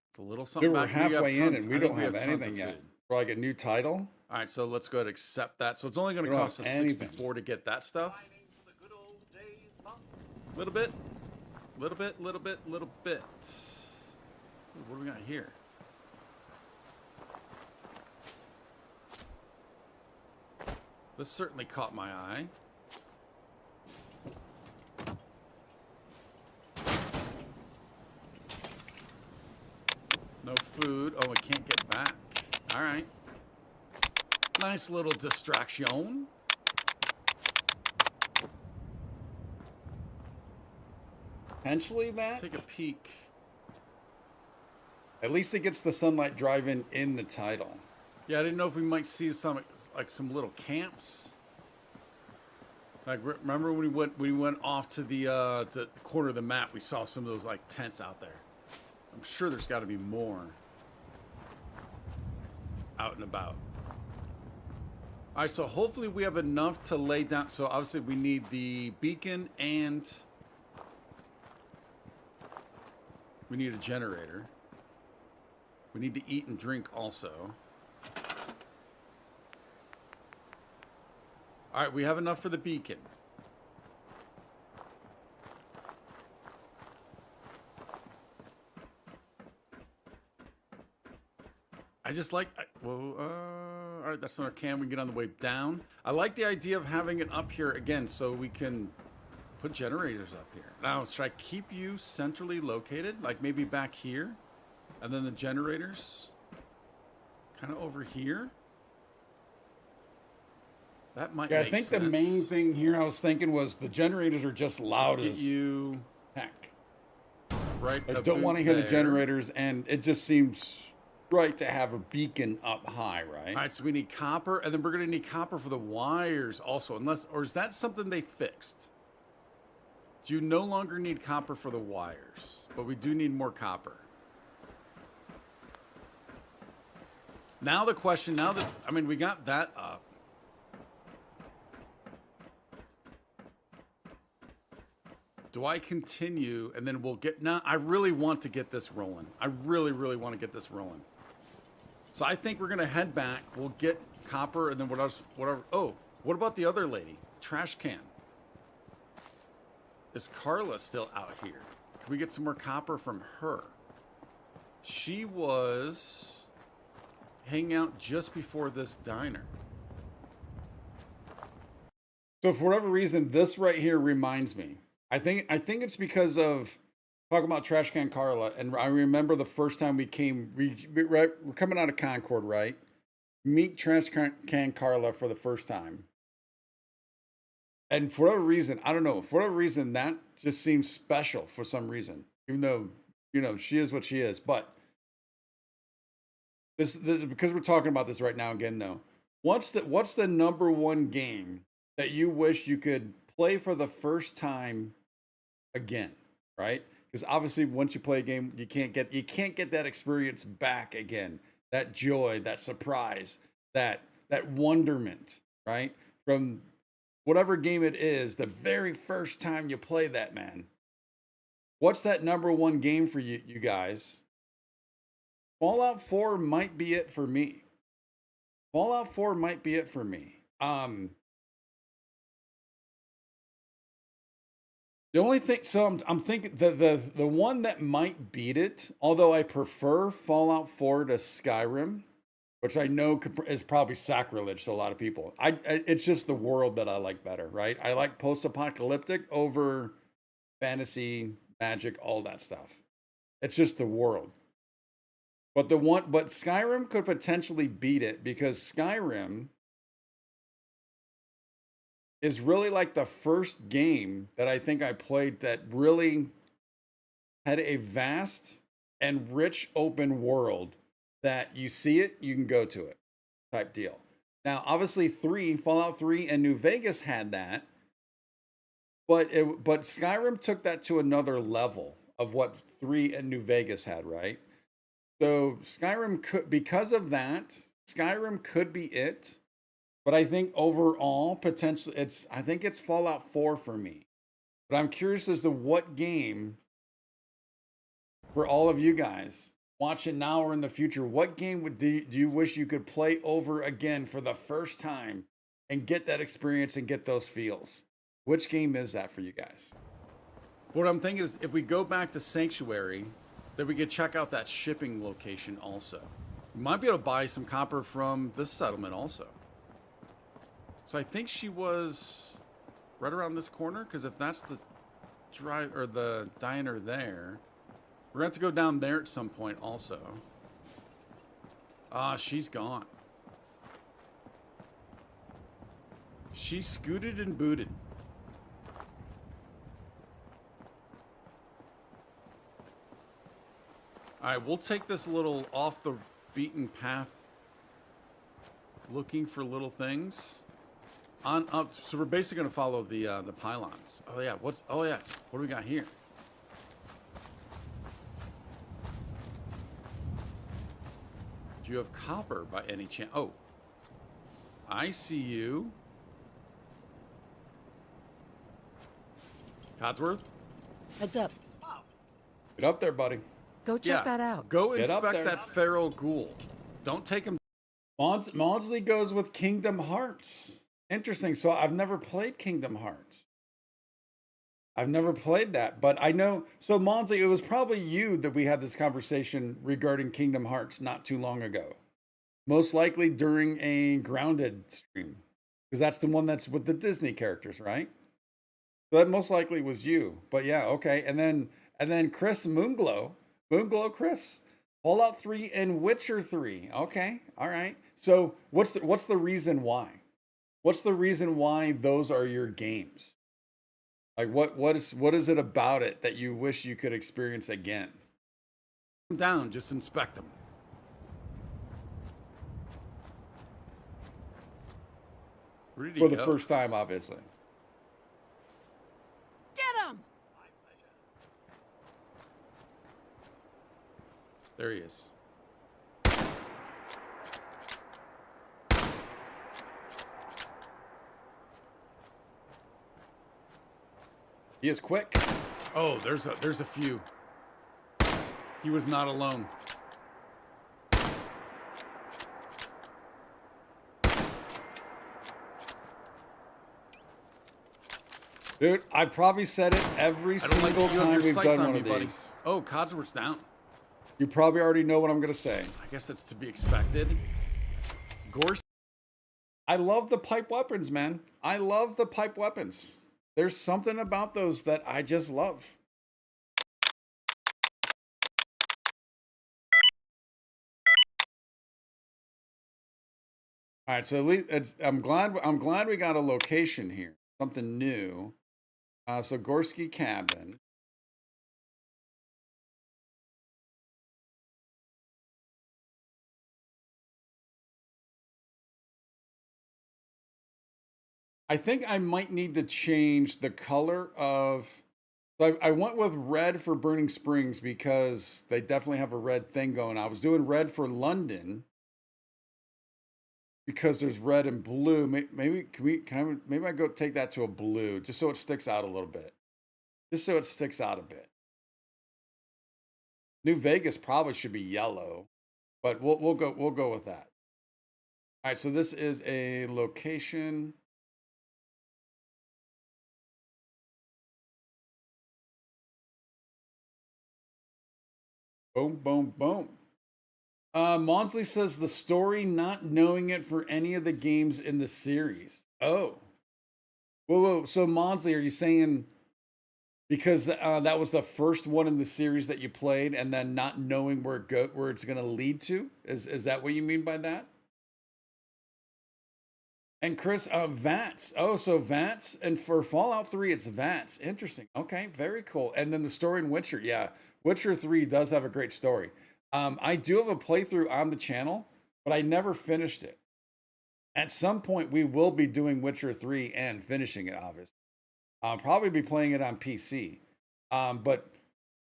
it's a little something. Dude, we're back. We have halfway in tons- and we I think don't have tons anything of yet. food. For like a new title? All right, so let's go ahead and accept that. So it's only going We to don't cost us have anything. 64 to get that stuff. Mining for the good old days, Pop. Little bit, little bit, little bit, little bit. Ooh, what do we got here? This certainly caught my eye. No food. Oh, we can't get back. All right. Nice little distraction. Potentially that? Let's take a peek. At least it gets the sunlight driving in the title. Yeah, I didn't know if we might see some little camps. Like remember when we went off to the corner of the map, we saw some of those like tents out there. I'm sure there's got to be more out and about. All right, so hopefully we have enough to lay down. So obviously we need the beacon and we need a generator. We need to eat and drink also. All right, we have enough for the beacon. I just like, all right, that's not a can. We can get on the way down. I like the idea of having it up here again so we can put generators up here. Now, should I keep you centrally located? Like maybe back here? And then the generators kind of over here? That might Yeah, make I think sense. the main thing here I was thinking was the generators are just loud Let's get as you heck. right. I don't want to hear the there. generators, and it just seems right to have a beacon up high, right? All right, so we need copper, and then we're going to need copper for the wires also, unless, or is that something they fixed? Do you no longer need copper for the wires, but we do need more copper. Now the question, now that, I mean, we got that up. Do I continue, and then we'll get, now I really want to get this rolling. I really, really want to get this rolling. So I think we're going to head back. We'll get copper, and then what else, whatever. Oh, what about the other lady? Trash can. Is Carla still out here? Can we get some more copper from her? She was hanging out just before this diner. So for whatever reason, this right here reminds me. I think it's because of talking about Trash Can Carla, and I remember the first time we came, we're coming out of Concord, right? Meet Trash Can Carla for the first time. And for whatever reason, I don't know, for whatever reason, that just seems special for some reason, even though, you know, she is what she is. But this because we're talking about this right now again, though. What's the number one game that you wish you could play for the first time again, right? Because obviously once you play a game, you can't get that experience back again. That joy, that surprise, that wonderment, right? From whatever game it is, the very first time you play that, man. What's that number one game for you guys? Fallout 4 might be it for me. Fallout 4 might be it for me. The only thing, so I'm thinking the one that might beat it, although I prefer Fallout 4 to Skyrim, which I know is probably sacrilege to a lot of people. It's just the world that I like better, right? I like post-apocalyptic over fantasy, magic, all that stuff. It's just the world. But Skyrim could potentially beat it because Skyrim is really like the first game that I think I played that really had a vast and rich open world that you see it, you can go to it type deal. Now, obviously Fallout 3 and New Vegas had that, but Skyrim took that to another level of what 3 and New Vegas had, right? So Skyrim could, because of that, Skyrim could be it. But I think overall, potentially, I think it's Fallout 4 for me. But I'm curious as to what game, for all of you guys, watching now or in the future, what game do you wish you could play over again for the first time and get that experience and get those feels? Which game is that for you guys? What I'm thinking is if we go back to Sanctuary, then we could check out that shipping location also. We might be able to buy some copper from this settlement also. So I think she was right around this corner, because if that's the drive or the diner there, we're gonna have to go down there at some point also. Ah, she's gone. She scooted and booted. All right, we'll take this little off the beaten path, looking for little things. On up, so we're basically going to follow the pylons. Oh yeah, what do we got here? Do you have copper by any chance? Oh, I see you. Codsworth? Heads up. Get up there, buddy. Go check that out. Go Get up inspect there. that feral ghoul. Don't take him. Maudsley goes with Kingdom Hearts. Interesting. So I've never played Kingdom Hearts. I've never played that, but I know. So Monty, it was probably you that we had this conversation regarding Kingdom Hearts not too long ago. Most likely during a Grounded stream, because that's the one that's with the Disney characters, right? So that most likely was you. But yeah, okay. And then Chris Moonglow Chris, Fallout 3 and Witcher 3. Okay, all right. So what's the reason why? What's the reason why those are your games? Like what is it about it that you wish you could experience again? Down, just inspect them. Where did he For the go? first time, obviously. Get him! There he is. He is quick. Oh, there's a few. He was not alone. Dude, I probably said it every I don't like single that you have time your we've sights done on one me, of buddy. these. Oh, Codsworth's down. You probably already know what I'm going to say. I guess that's to be expected. Gorse. I love the pipe weapons, man. I love the pipe weapons. There's something about those that I just love. All right, so at least I'm glad we got a location here, something new. So Gorski Cabin. I think I might need to change the color of. So I went with red for Burning Springs because they definitely have a red thing going. I was doing red for London because there's red and blue. Maybe I go take that to a blue just so it sticks out a little bit. Just so it sticks out a bit. New Vegas probably should be yellow, but we'll go with that. All right, so this is a location. Boom, boom, boom. Monsley says the story, not knowing it for any of the games in the series. Oh, whoa. So Monsley, are you saying because that was the first one in the series that you played, and then not knowing where it's going to lead to? Is that what you mean by that? And Chris, VATS. Oh, so VATS, and for Fallout 3, it's VATS. Interesting. Okay, very cool. And then the story in Witcher, yeah, Witcher 3 does have a great story. I do have a playthrough on the channel, but I never finished it. At some point, we will be doing Witcher 3 and finishing it, obviously. I'll probably be playing it on PC. But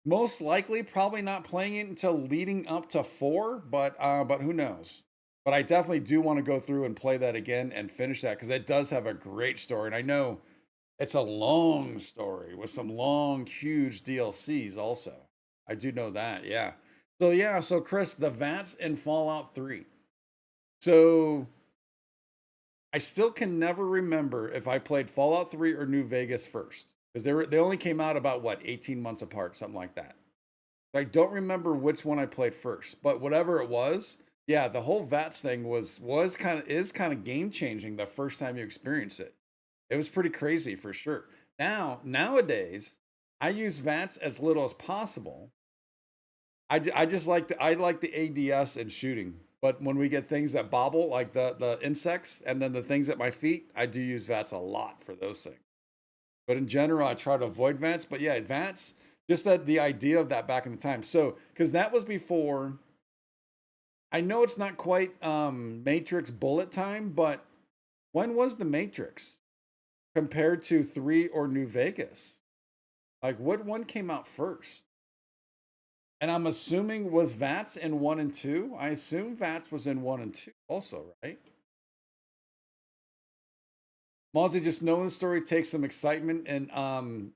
most likely, probably not playing it until leading up to 4, but who knows? But I definitely do want to go through and play that again and finish that because it does have a great story. And I know it's a long story with some long, huge DLCs also. I do know that, yeah. So Chris, the VATS in Fallout 3. So I still can never remember if I played Fallout 3 or New Vegas first. Because they only came out about 18 months apart, something like that. So I don't remember which one I played first. But whatever it was, yeah, the whole VATS thing is kind of game changing the first time you experience it. It was pretty crazy for sure. Nowadays, I use VATS as little as possible. I just like the ADS and shooting. But when we get things that bobble, like the insects and then the things at my feet, I do use VATS a lot for those things. But in general, I try to avoid VATS. But yeah, VATS, just that the idea of that back in the time. So, because that was before, I know it's not quite Matrix bullet time, but when was the Matrix compared to 3 or New Vegas? Like, what one came out first? And I'm assuming was VATS in 1 and 2? I assume VATS was in 1 and 2 also, right? Mozzie, just knowing the story takes some excitement and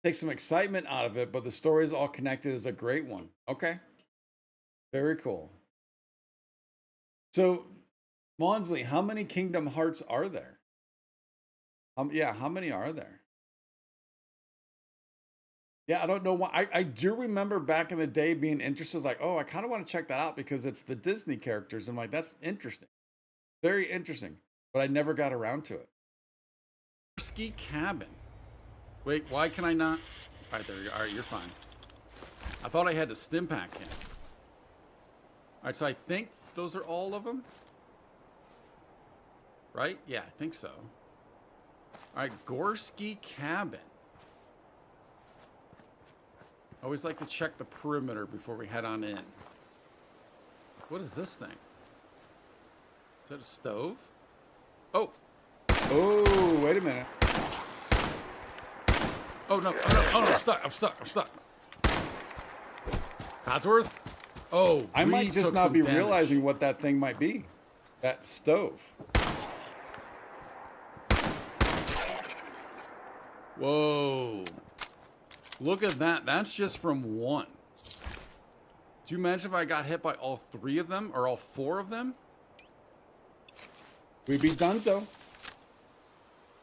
takes some excitement out of it, but the story is all connected is a great one. Okay. Very cool. So, Monsley, how many Kingdom Hearts are there? Yeah, how many are there? Yeah, I don't know why. I do remember back in the day being interested, like, oh, I kind of want to check that out because it's the Disney characters. I'm like, that's interesting. Very interesting. But I never got around to it. Ski cabin. Wait, why can I not? All right, there you go. All right, you're fine. I thought I had to stim pack him. All right, so I think those are all of them. Right? Yeah, I think so. All right, Gorski cabin. I always like to check the perimeter before we head on in. What is this thing? Is that a stove? Oh. Oh, wait a minute. Oh, no. Oh, no. I'm stuck. Codsworth? Oh, I we might just took not some be damage. realizing what that thing might be. That stove. Whoa. Look at that. That's just from one. Do you imagine if I got hit by all three of them or all four of them? We'd be done, so.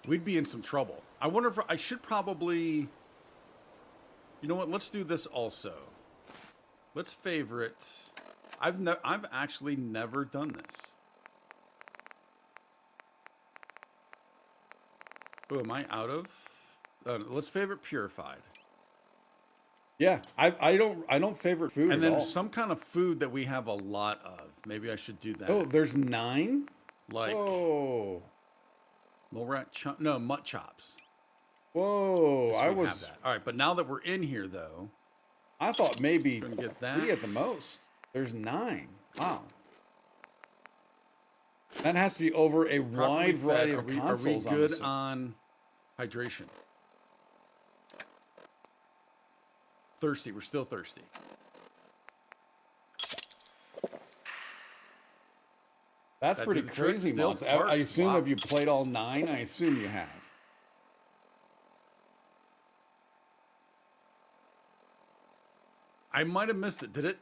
We'd be in some trouble. I wonder if I should probably... You know what? Let's do this also. Let's favorite... I've actually never done this. Oh, am I out of? Let's favorite purified. Yeah, I don't favorite food And at then all. some kind of food that we have a lot of. Maybe I should do that. Oh, there's 9? Like Whoa. mutt chops. Whoa. Yes, I we was... have that. All right, but now that we're in here, though, I thought maybe we're gonna get that. 3 at the most. There's 9. Wow. That has to be over a Properly wide fed. variety Are of we consoles. I'm good assuming. on hydration? Thirsty. We're still thirsty. That's That pretty did the trick. crazy, Still Mods. I parks. assume Wow. if you played all 9, I assume you have. I might have missed it. Did it?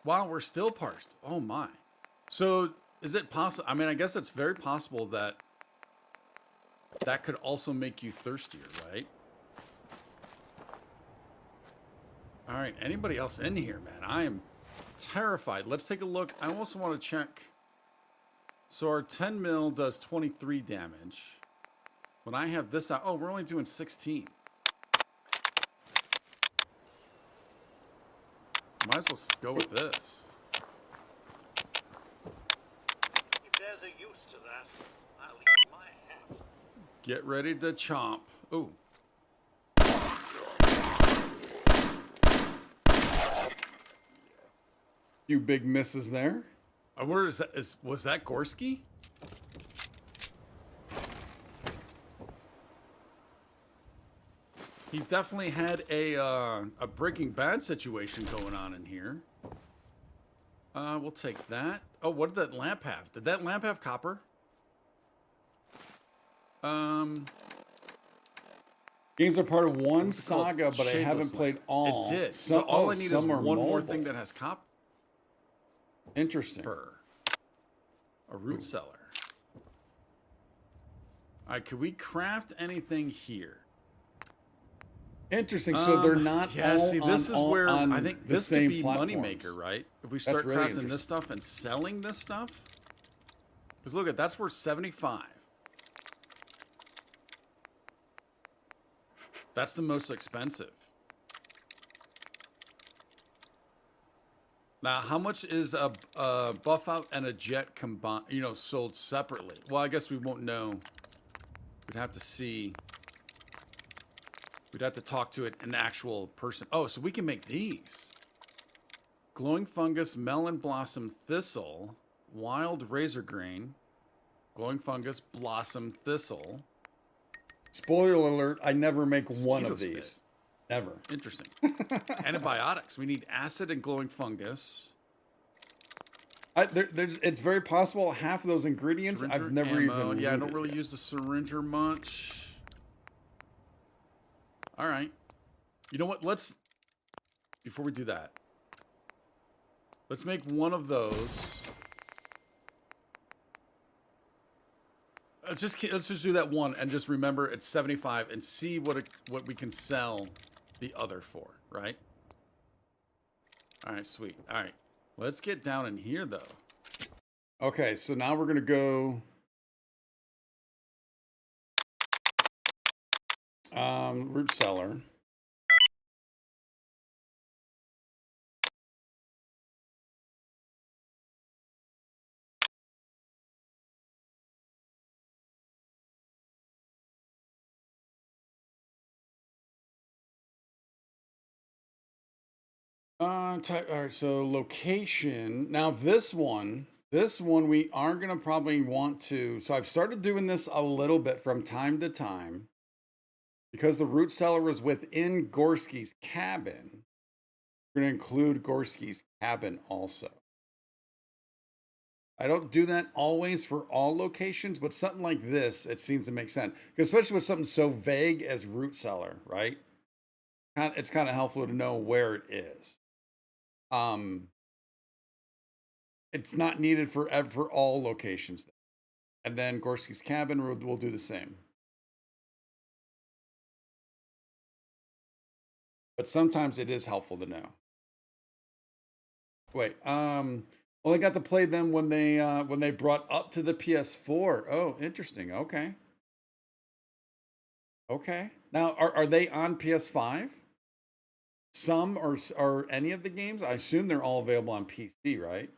Wow, we're still parsed. Oh my. So is it possible? I mean, I guess it's very possible that that could also make you thirstier, right? All right. Anybody else in here, man? I am terrified. Let's take a look. I also want to check. So our 10 mil does 23 damage. When I have this out, oh, we're only doing 16. Might as well go with this. If there's a use to that, I'll eat my hat. Get ready to chomp. Ooh. You big misses there. I wonder, was that Gorski? He definitely had a Breaking Bad situation going on in here. We'll take that. Oh, what did that lamp have? Did that lamp have copper? Games are part of one What's it called? saga, but I Shadeless haven't lamp. played all. It did. Some, So all I need is some are one more mobile. thing that has copper. Interesting. A root cellar. All right, could we craft anything here? Interesting. So they're not Yeah, all see, this on, is all where on I think the this could same be platforms. moneymaker, right? If we start really crafting interesting. this stuff and selling this stuff. Because look at that's worth 75. That's the most expensive. Now, how much is a buff out and a jet combined? You know, sold separately. Well, I guess we won't know. We'd have to see. We'd have to talk to an actual person. Oh, so we can make these. Glowing fungus, melon blossom thistle, wild razor grain, glowing fungus, blossom thistle. Spoiler alert, I never make one Mosquito of these. spit. Never. Interesting. Antibiotics. We need acid and glowing fungus. It's very possible half of those ingredients I've Syringer never ammo. even Yeah, I don't looted really yet. use the syringer much. All right. You know what? Before we do that, let's make one of those. let's just do that one and just remember it's 75 and see what we can sell the other for, right? All right, sweet. All right, let's get down in here though. Okay, so now we're gonna go. Root cellar. Type. All right. So location. Now this one we are gonna probably want to. So I've started doing this a little bit from time to time because the root cellar was within Gorski's cabin. We're gonna include Gorski's cabin also. I don't do that always for all locations, but something like this, it seems to make sense, especially with something so vague as root cellar, right? It's kind of helpful to know where it is. It's not needed for all locations. And then Gorski's cabin will do the same. But sometimes it is helpful to know. Wait, only got to play them when they brought up to the PS4. Oh, interesting. Okay. Okay. Now, are they on PS5? Some or any of the games? I assume they're all available on PC, right?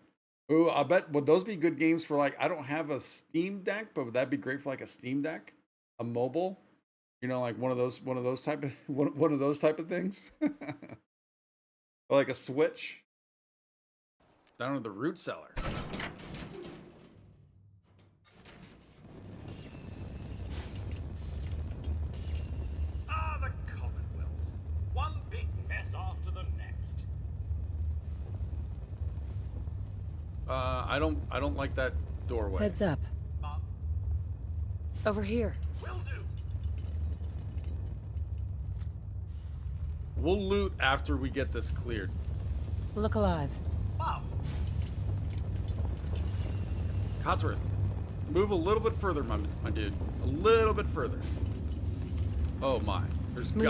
Ooh, I bet would those be good games for like I don't have a Steam Deck, but would that be great for like a Steam Deck, a mobile? You know, like one of those type of one of those type of things, or like a Switch. Down to the root cellar. Ah, the Commonwealth. One big mess after the next. I don't like that doorway. Heads up. Over here. Will do. We'll loot after we get this cleared. Look alive. Mom. Codsworth, move a little bit further, my dude. A little bit further. Oh my, there's Move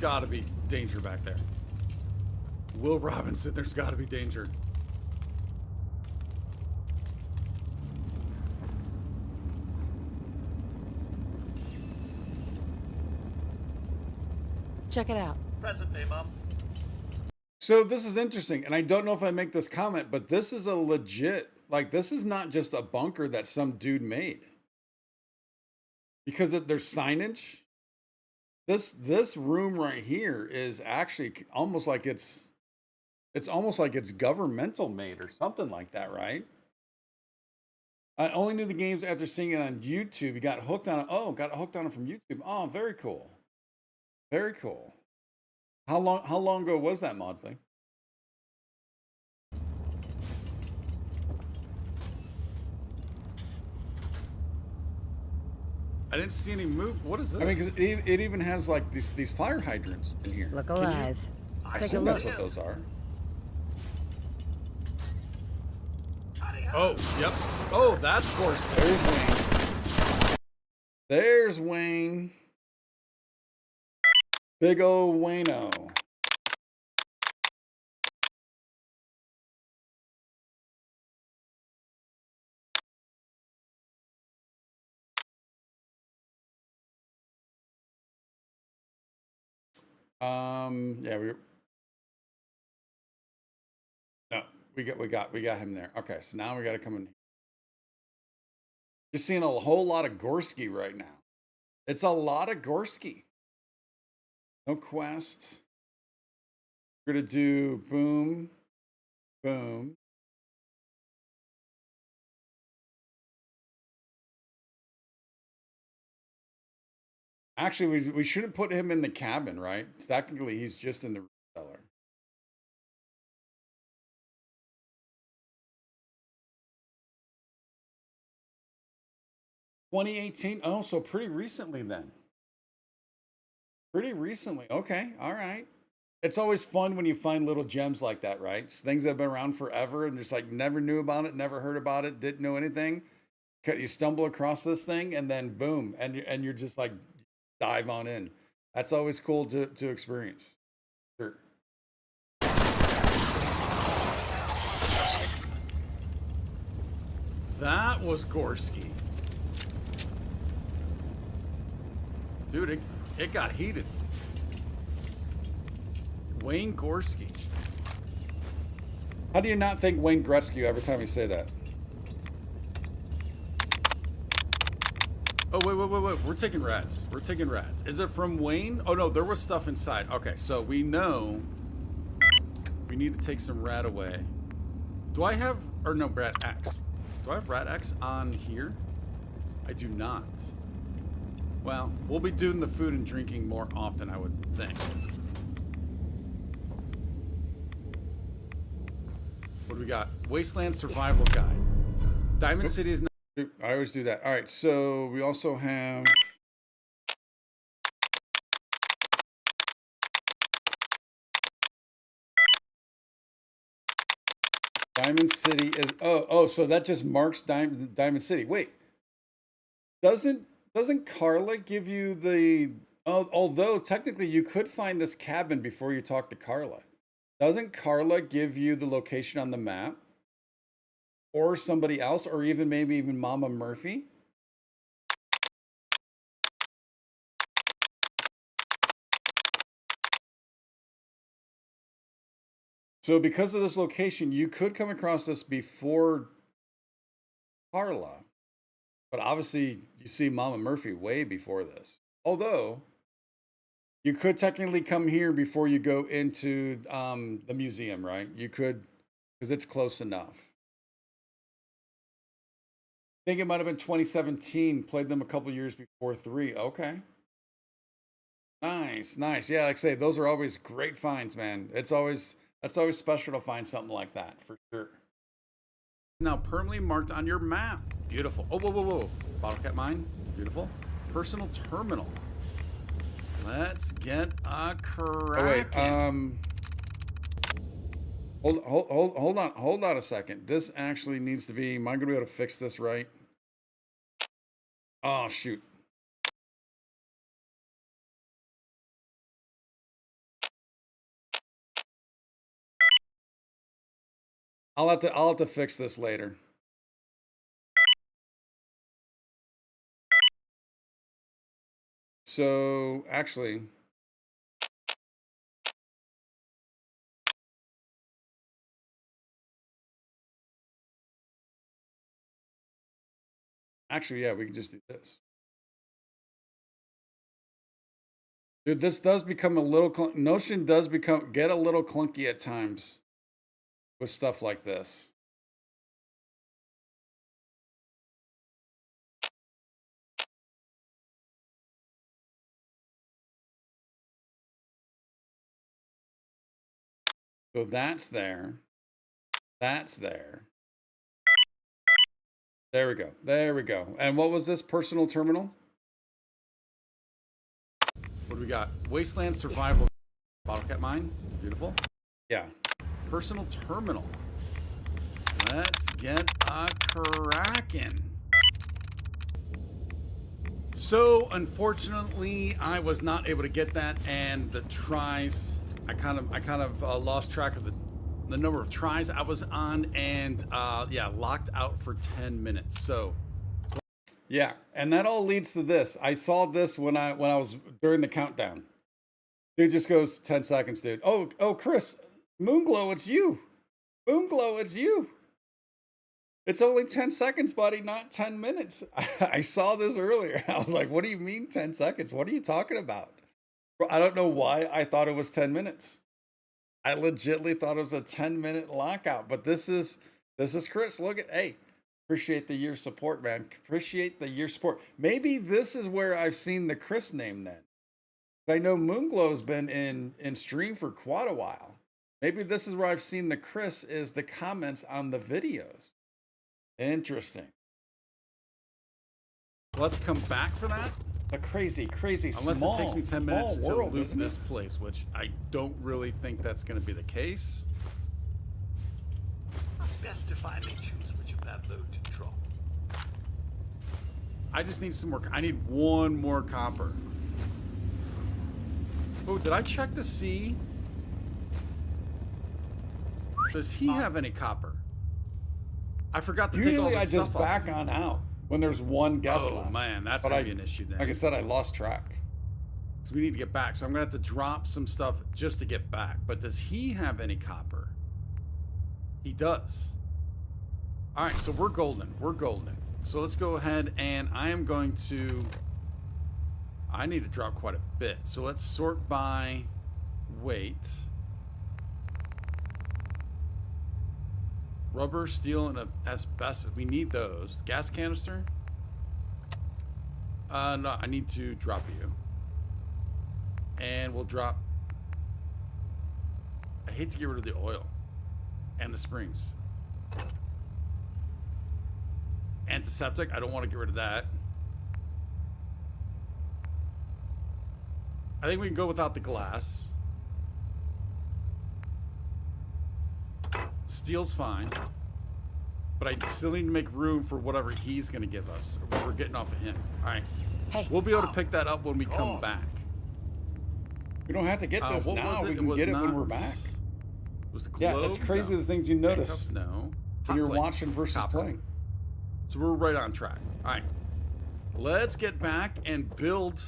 gotta be danger back there. Will Robinson, there's gotta be danger. Check it out. Present day, Mom. So this is interesting, and I don't know if I make this comment, but this is a legit, like this is not just a bunker that some dude made. Because there's signage. This room right here is actually almost like it's almost like it's governmental made or something like that, right? I only knew the games after seeing it on YouTube. You got hooked on it. Oh, got hooked on it from YouTube. Oh, very cool. Very cool. How long ago was that, Maudsley? I didn't see any move. What is this? I mean, because it even has like these fire hydrants in here. Look Can you- alive. I Take a assume look. that's what those are. Oh, yep. Oh, that's Gorski. There's Wayne. There's Wayne. Big ol' Wayno. Yeah, we got him there. Okay, so now we got to come in. Just seeing a whole lot of Gorski right now. It's a lot of Gorski. No quest. We're gonna do boom, boom. Actually, we shouldn't put him in the cabin, right? Technically, he's just in the cellar. (2018) Oh, so pretty recently then. Pretty recently. Okay, all right. It's always fun when you find little gems like that, right? It's things that have been around forever and just like never knew about it, never heard about it, didn't know anything. You stumble across this thing, and then boom, and you're just like dive on in. That's always cool to experience. Sure. That was Gorski. Dude, it got heated. Wayne Gorski. How do you not think Wayne Gretzky every time you say that? Oh, wait. We're taking rats. We're taking rats. Is it from Wayne? Oh, no, there was stuff inside. Okay, so we know we need to take some rat away. Do I have, or no, rat X. Do I have rat X on here? I do not. Well, we'll be doing the food and drinking more often, I would think. What do we got? Wasteland Survival Guide. Diamond City is not. I always do that. All right, so we also have. Diamond City is so that just marks Diamond City. Wait, doesn't Carla give you the? Although technically you could find this cabin before you talk to Carla. Doesn't Carla give you the location on the map, or somebody else, or maybe even Mama Murphy? So because of this location, you could come across this before Carla. But obviously, you see Mama Murphy way before this. Although, you could technically come here before you go into the museum, right? You could, because it's close enough. I think it might have been 2017. Played them a couple years before 3. Okay. Nice. Yeah, like I say, those are always great finds, man. That's always special to find something like that, for sure. Now permanently marked on your map. Beautiful. Oh, whoa. Bottle cap mine. Beautiful. Personal terminal. Let's get a cracking. Hold on a second. This actually needs to be. Am I gonna be able to fix this right? Oh shoot. I'll have to fix this later. So actually, yeah, we can just do this. Dude, this does become a little Notion does get a little clunky at times with stuff like this. So that's there. That's there. There we go. And what was this personal terminal? What do we got? Wasteland Survival. Bottle cap mine. Beautiful. Yeah. Personal terminal. Let's get a cracking. So unfortunately, I was not able to get that, and the tries. I kind of lost track of the number of tries I was on, and yeah, locked out for 10 minutes. So yeah, and that all leads to this. I saw this when I was during the countdown. Dude just goes 10 seconds, dude. Oh, Chris, Moonglow, it's you. Moonglow, it's you. It's only 10 seconds, buddy, not 10 minutes. I saw this earlier. I was like, what do you mean 10 seconds? What are you talking about? I don't know why I thought it was 10 minutes. I legitimately thought it was a 10-minute lockout, but this is Chris. Look at, hey, appreciate the year support, man. Appreciate the year support. Maybe this is where I've seen the Chris name then. I know Moonglow's been in stream for quite a while. Maybe this is where I've seen the Chris is the comments on the videos. Interesting. Let's come back for that. A crazy Unless small, it takes me 10 minutes to world, loot this place, which I don't really think that's going to be the case. Best if I may choose which of that load to drop. I just need some more. I need one more copper. Oh, did I check to see? Does he have any copper? I forgot to take all Usually the I stuff just off. back on out when there's one guest Oh left. man, that's But gonna be an issue then. Like I said, I lost track. So we need to get back. So I'm gonna have to drop some stuff just to get back. But does he have any copper? He does. All right, so we're golden. We're golden. So let's go ahead and I am going to. I need to drop quite a bit. So let's sort by weight. Rubber, steel, and asbestos. We need those. Gas canister? No, I need to drop you. And we'll drop. I hate to get rid of the oil and the springs. Antiseptic, I don't want to get rid of that. I think we can go without the glass. Steel's fine. But I still need to make room for whatever he's going to give us. Or what we're getting off of him. All right. Hey. We'll be able to pick that up when we come back. We don't have to get this What now. was it? We It can was get it when not- we're back. Was the Yeah, globe? that's crazy No. the things you notice Handcuffs? No. when Hot you're plate. watching versus Copper. playing. So we're right on track. All right. Let's get back and build.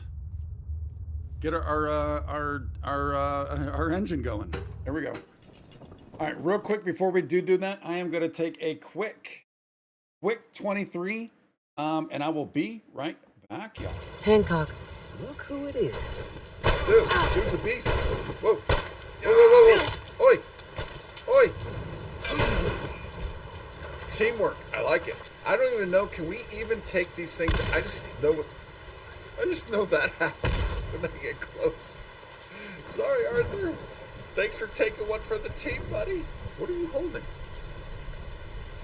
Get our engine going. There we go. All right, real quick before we do that, I am going to take a quick 23, and I will be right back, y'all. Hancock. Look who it is. Dude's a beast. Whoa. Whoa. Oi. Oi. Teamwork. I like it. I don't even know. Can we even take these things? I just know that happens when they get close. Sorry, Arthur. Thanks for taking one for the team, buddy. What are you holding?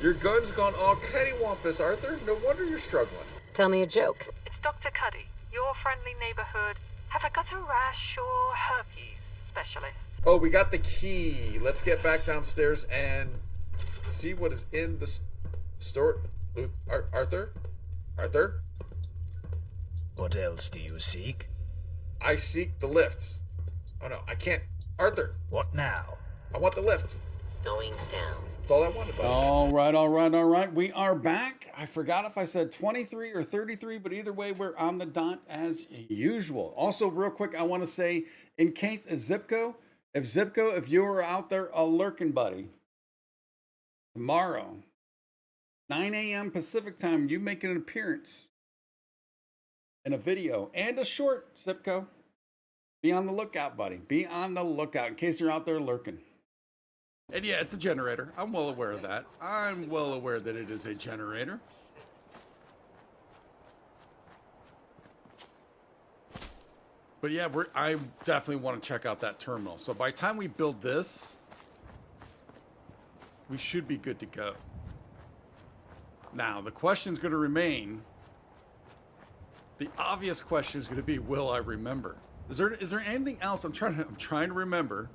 Your gun's gone all cattywampus, Arthur. No wonder you're struggling. Tell me a joke. It's Dr. Cuddy, your friendly neighborhood. Have I got a rash or herpes specialist? Oh, we got the key. Let's get back downstairs and see what is in the store. Arthur? Arthur? What else do you seek? I seek the lift. Oh no, I can't. Arthur, What now? I want the lift. Going down. That's all I wanted, buddy. All right. We are back. I forgot if I said 23 or 33, but either way, we're on the dot as usual. Also, real quick, I want to say, in case of Zipco, if you are out there a lurking, buddy, tomorrow, 9 a.m. Pacific time, you make an appearance in a video and a short, Zipco. Be on the lookout, buddy. Be on the lookout in case you're out there lurking. And yeah, it's a generator. I'm well aware of that. I'm well aware that it is a generator. But yeah, I definitely want to check out that terminal. So by the time we build this, we should be good to go. Now, the question's going to remain. The obvious question is going to be, will I remember? Is there anything else? I'm trying to remember.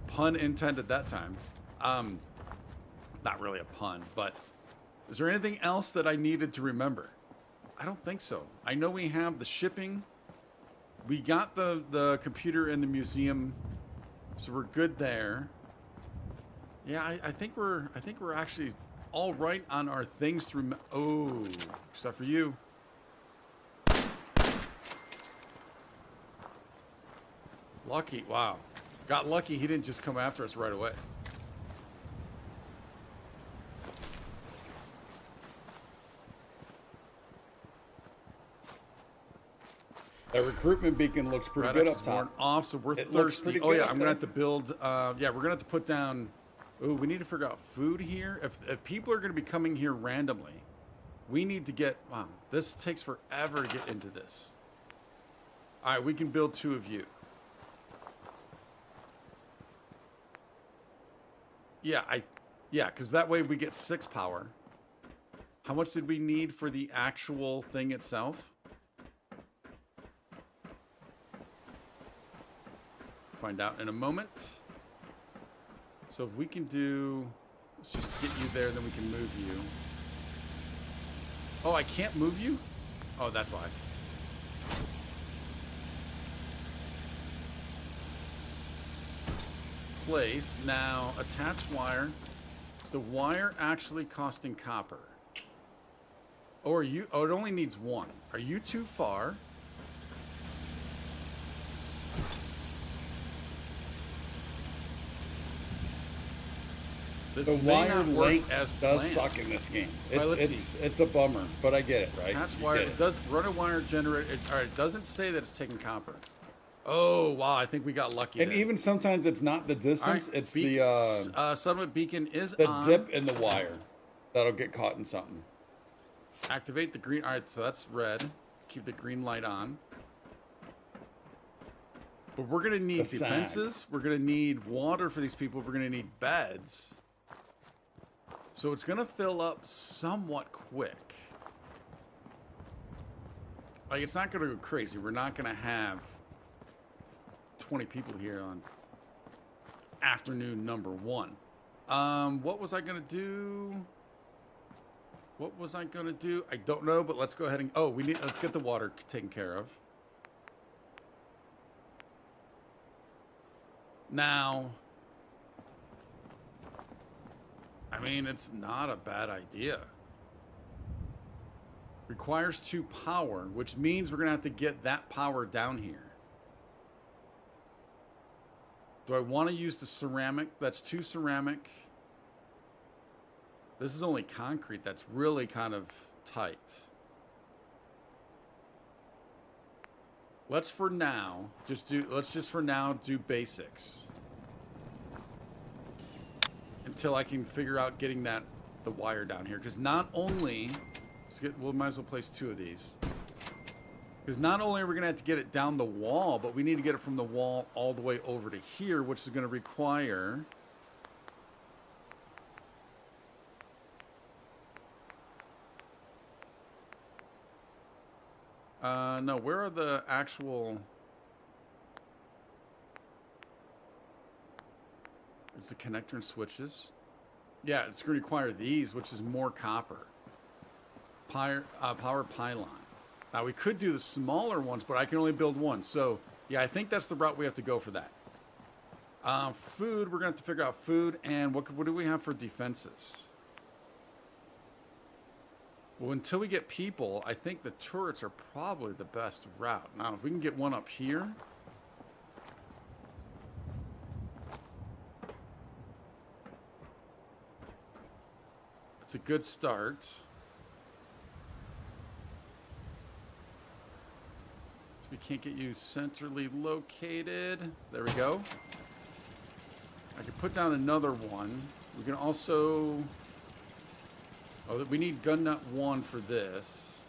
Pun intended that time. Not really a pun, but is there anything else that I needed to remember? I don't think so. I know we have the shipping. We got the computer in the museum, so we're good there. Yeah, I think we're actually all right on our things through. Oh, except for you. Lucky, wow. Got lucky he didn't just come after us right away. That recruitment beacon looks pretty good up top. Off, so we're It looks thirsty. pretty Oh good yeah, up I'm there. gonna have to build. Yeah, we're gonna have to put down. Oh, we need to figure out food here. If people are gonna be coming here randomly, we need to get. Wow, this takes forever to get into this. All right, we can build 2 of you. Yeah, because that way we get 6 power. How much did we need for the actual thing itself? Find out in a moment. So if we can do, let's just get you there, then we can move you. Oh, I can't move you? Oh, that's why. Place. Now, attach wire. Is the wire actually costing copper? Or you... Oh, it only needs one. Are you too far? This The may wire not work length as does planned. suck in this game. All right, let's It's see. it's a bummer, but I get it, right? Attach You wire. get It does run a wire generator. All right, it doesn't say that it's taking copper. Oh wow! I think we got lucky. And there. even sometimes it's not the All right, distance; it's settlement beacon is the on. dip in the wire that'll get caught in something. Activate the green. All right, so that's red. Let's keep the green light on. But we're gonna need The sag. defenses. We're gonna need water for these people. We're gonna need beds. So it's gonna fill up somewhat quick. Like it's not gonna go crazy. We're not gonna have 20 people here on afternoon number 1. What was I gonna do? What was I gonna do? I don't know, but let's go ahead and let's get the water taken care of. Now, I mean, it's not a bad idea. Requires 2 power, which means we're gonna have to get that power down here. Do I want to use the ceramic? That's 2 ceramic. This is only concrete. That's really kind of tight. Let's for now do basics. Until I can figure out getting the wire down here. Because not only... we might as well place 2 of these. Because not only are we going to have to get it down the wall, but we need to get it from the wall all the way over to here, which is going to require... no, where are the actual... There's the connector and switches. Yeah, it's going to require these, which is more copper. Power pylon. Now, we could do the smaller ones, but I can only build one. So, yeah, I think that's the route we have to go for that. Food, we're going to have to figure out food. And what do we have for defenses? Well, until we get people, I think the turrets are probably the best route. Now, if we can get one up here... It's a good start. We can't get you centrally located. There we go. I can put down another one. We can also... Oh, we need gun nut 1 for this.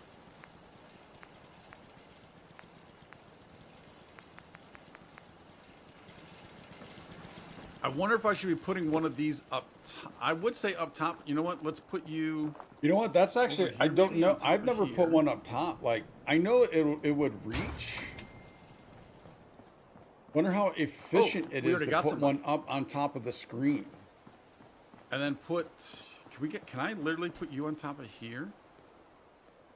I wonder if I should be putting one of these up top. I would say up top. You know what? Let's put you... You know what? That's actually... I don't know. I've never put one up top. Like, I know it would reach. Wonder how efficient it is to put one up on top of the screen. And then put... Can I literally put you on top of here?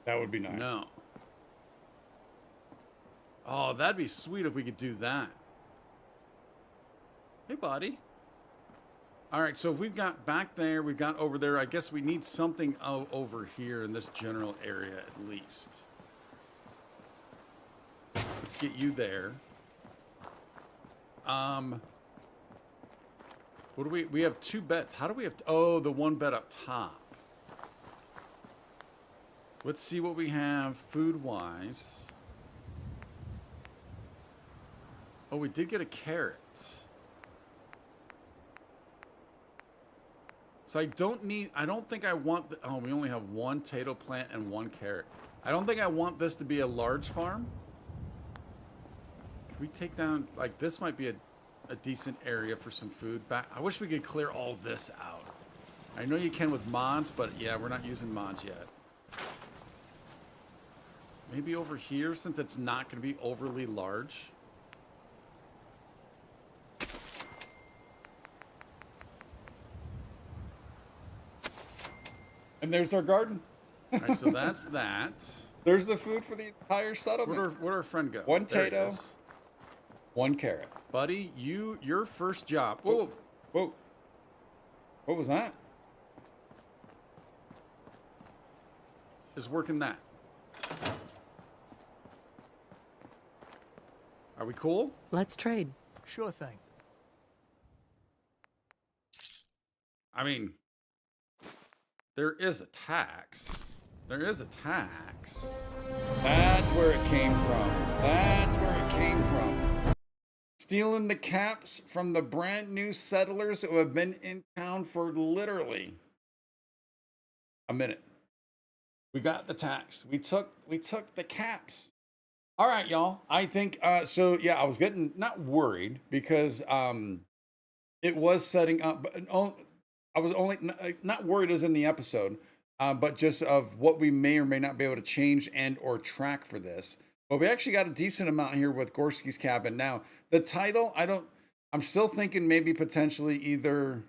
That would be nice. No. Oh, that'd be sweet if we could do that. Hey, buddy. All right, so if we've got back there, we've got over there. I guess we need something over here in this general area at least. Let's get you there. What do we have 2 beds. How do we have... Oh, the 1 bed up top. Let's see what we have food-wise. Oh, we did get a carrot. So I don't think I want... Oh, we only have 1 potato plant and 1 carrot. I don't think I want this to be a large farm. Can we take down... Like, this might be a decent area for some food. Back. I wish we could clear all this out. I know you can with mods, but yeah, we're not using mods yet. Maybe over here, since it's not going to be overly large. And there's our garden. All right, so that's that. There's the food for the entire Where'd settlement. our friend go? One There he tato. is. 1 carrot. Buddy, your first job. Whoa, Whoa. What was that? is working that. Are we cool? Let's trade. Sure thing. I mean, there is a tax. There is a tax. That's where it came from. That's where it came from. Stealing the caps from the brand new settlers who have been in town for literally a minute. We got the tax. We took the caps. All right, y'all. I think so. Yeah, I was getting not worried because it was setting up, but I was only not worried as in the episode, but just of what we may or may not be able to change and or track for this. But we actually got a decent amount here with Gorski's cabin. Now the title, I'm still thinking maybe potentially either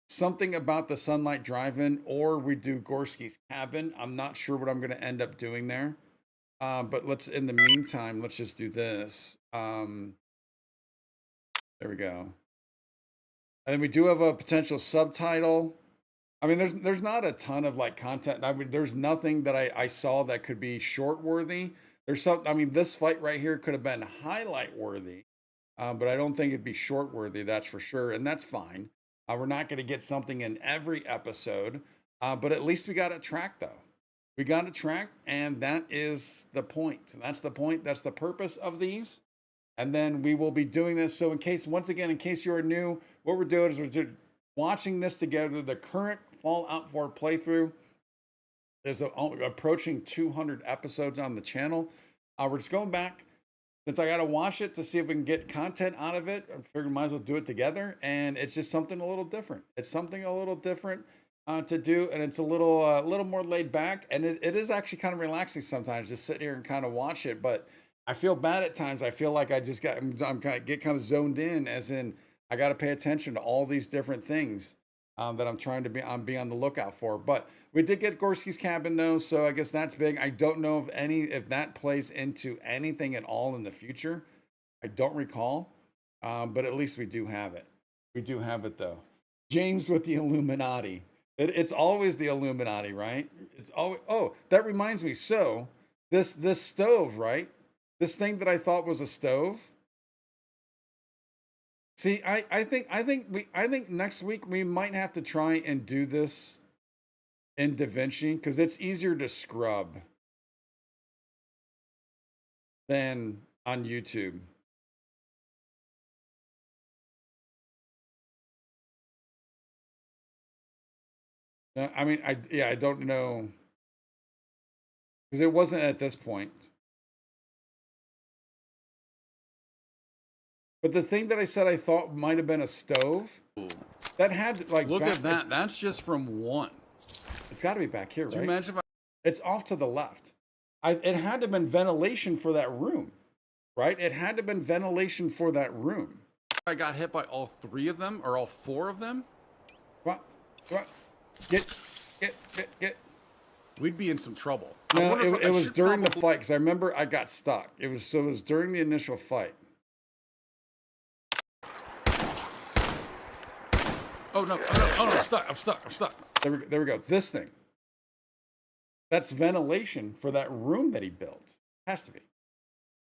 something about the Sunlight Drive-In or we do Gorski's cabin. I'm not sure what I'm going to end up doing there. But in the meantime, let's just do this. There we go. And we do have a potential subtitle. I mean, there's not a ton of like content. I mean, there's nothing that I saw that could be short worthy. I mean, this fight right here could have been highlight worthy, but I don't think it'd be short worthy. That's for sure. And that's fine. We're not going to get something in every episode, but at least we got a track though. We got a track, and that is the point. That's the point. That's the purpose of these. And then we will be doing this. So in case you're new, what we're doing is we're just watching this together. The current Fallout 4 playthrough is approaching 200 episodes on the channel. We're just going back. Since I got to watch it to see if we can get content out of it, I figured might as well do it together. And it's just something a little different. It's something a little different to do, and it's a little more laid back, and it is actually kind of relaxing sometimes. Just sit here and kind of watch it, but I feel bad at times. I feel like I'm kind of zoned in, as in I got to pay attention to all these different things that I'm trying to be on the lookout for. But we did get Gorski's cabin though, so I guess that's big. I don't know if that plays into anything at all in the future. I don't recall, but at least we do have it. We do have it though. James with the Illuminati. It's always the Illuminati, right? It's always. Oh, that reminds me. So this stove, right? This thing that I thought was a stove. See, I think next week we might have to try and do this in DaVinci because it's easier to scrub than on YouTube. I mean, I don't know because it wasn't at this point. But the thing that I said I thought might have been a stove, that had like Look at that. That's just from one. It's got to be back here, right? Do you imagine if It's off to the left. It had to have been ventilation for that room, right? It had to have been ventilation for that room. I got hit by all three of them or all four of them? Come on. Get. We'd be in some trouble. No, it was during the fight because I remember I got stuck. It was during the initial fight. Oh no! I'm stuck. There we go. This thing. That's ventilation for that room that he built. Has to be.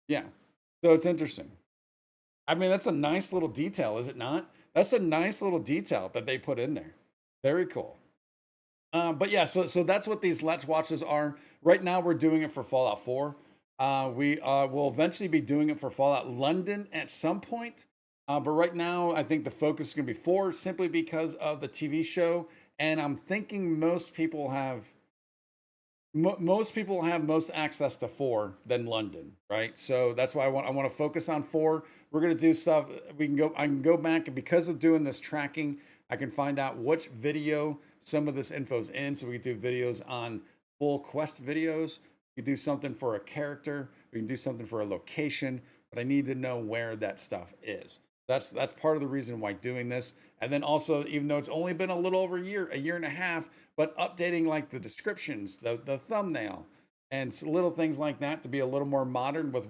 Yeah. So it's interesting. I mean, that's a nice little detail, is it not? That's a nice little detail that they put in there. Very cool. But yeah, so that's what these Let's Watches are. Right now, we're doing it for Fallout 4. We will eventually be doing it for Fallout London at some point. But right now, I think the focus is going to be 4 simply because of the TV show. And I'm thinking most people have most access to 4 than London, right? So that's why I want to focus on 4. We're going to do stuff. I can go back, and because of doing this tracking, I can find out which video some of this info's in. So we can do videos on full quest videos. We can do something for a character. We can do something for a location. But I need to know where that stuff is. That's part of the reason why doing this. And then also, even though it's only been a little over a year and a half, but updating like the descriptions, the thumbnail, and little things like that to be a little more modern with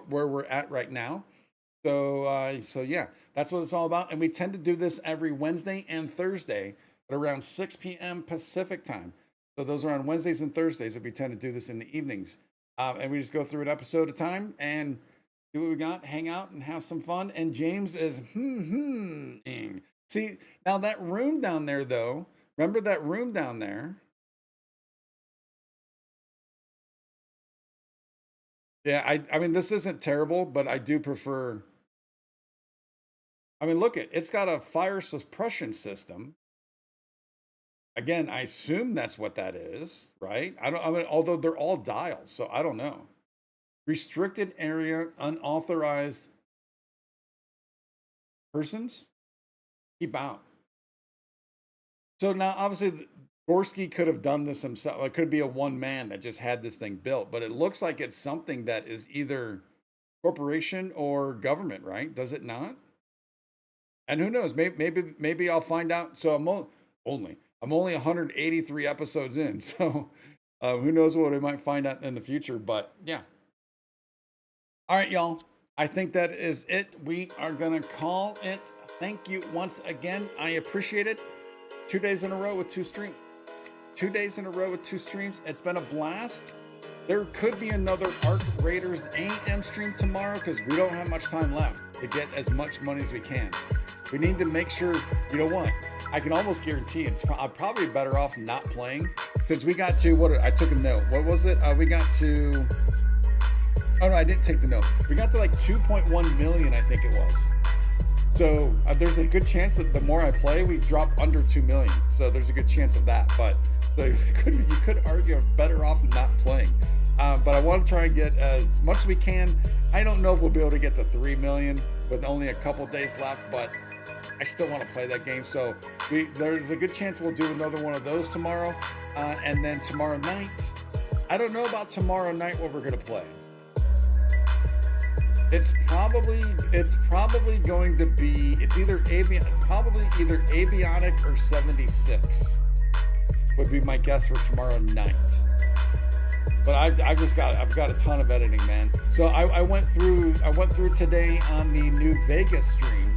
where we're at right now. So yeah, that's what it's all about. And we tend to do this every Wednesday and Thursday at around 6 p.m. Pacific time. So those are on Wednesdays and Thursdays, and we tend to do this in the evenings. And we just go through an episode at a time and see what we got, hang out, and have some fun. And James is See, now that room down there, though, remember that room down there? Yeah, I mean, this isn't terrible, but I do prefer. I mean, look, it's got a fire suppression system. Again, I assume that's what that is, right? I mean, although they're all dials, so I don't know. Restricted area, unauthorized persons, keep out. So now, obviously, Gorski could have done this himself. It could be a one man that just had this thing built, but it looks like it's something that is either corporation or government, right? Does it not? And who knows? Maybe I'll find out. So I'm only 183 episodes in, so who knows what we might find out in the future. But yeah. All right, y'all. I think that is it. We are gonna call it. Thank you once again. I appreciate it. 2 days in a row with 2 streams. 2 days in a row with 2 streams. It's been a blast. There could be another Arc Raiders AM stream tomorrow because we don't have much time left to get as much money as we can. We need to make sure, you know what? I can almost guarantee I'm probably better off not playing since we got to, I took a note. What was it? We got to, oh no, I didn't take the note. We got to like 2.1 million, I think it was. So there's a good chance that the more I play, we drop under 2 million. So there's a good chance of that. But you could argue I'm better off not playing. But I want to try and get as much as we can. I don't know if we'll be able to get to 3 million with only a couple days left, but I still want to play that game. So there's a good chance we'll do another one of those tomorrow. And then tomorrow night, I don't know about tomorrow night what we're going to play. It's probably going to be, it's either Avionic or 76 would be my guess for tomorrow night. But I've got a ton of editing, man. So I went through today on the New Vegas stream,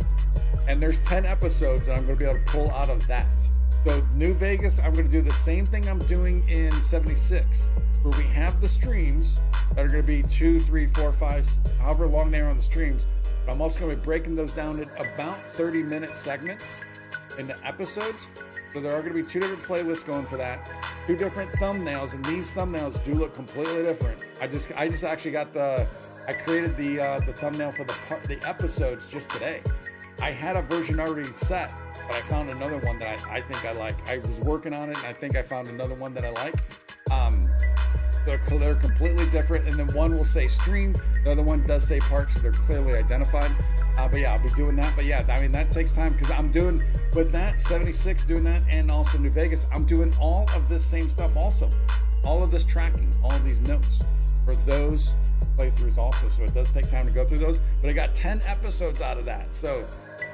and there's 10 episodes that I'm going to be able to pull out of that. So New Vegas, I'm going to do the same thing I'm doing in 76, where we have the streams that are going to be 2, 3, 4, 5, however long they are on the streams. But I'm also going to be breaking those down in about 30-minute segments into episodes. So there are going to be 2 different playlists going for that, 2 different thumbnails, and these thumbnails do look completely different. I just actually got I created the thumbnail for the episodes just today. I had a version already set, but I found another one that I think I like. I was working on it, and I think I found another one that I like. They're completely different, and then one will say stream, the other one does say parts, so they're clearly identified. But yeah, I'll be doing that. But yeah, I mean, that takes time because I'm doing, with that, 76 doing that, and also New Vegas, I'm doing all of this same stuff also. All of this tracking, all of these notes for those playthroughs also. So it does take time to go through those, but I got 10 episodes out of that. So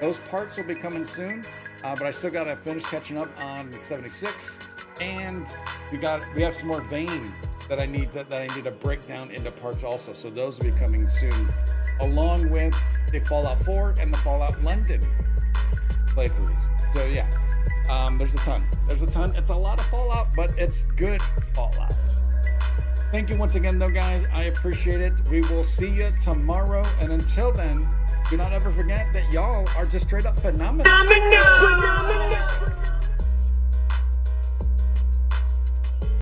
those parts will be coming soon, but I still got to finish catching up on 76, and we have some more vein that I need to break down into parts also. So those will be coming soon, along with the Fallout 4 and the Fallout London playthroughs. So yeah, there's a ton. It's a lot of Fallout, but it's good Fallout. Thank you once again, though, guys. I appreciate it. We will see you tomorrow, and until then, do not ever forget that y'all are just straight up phenomenal.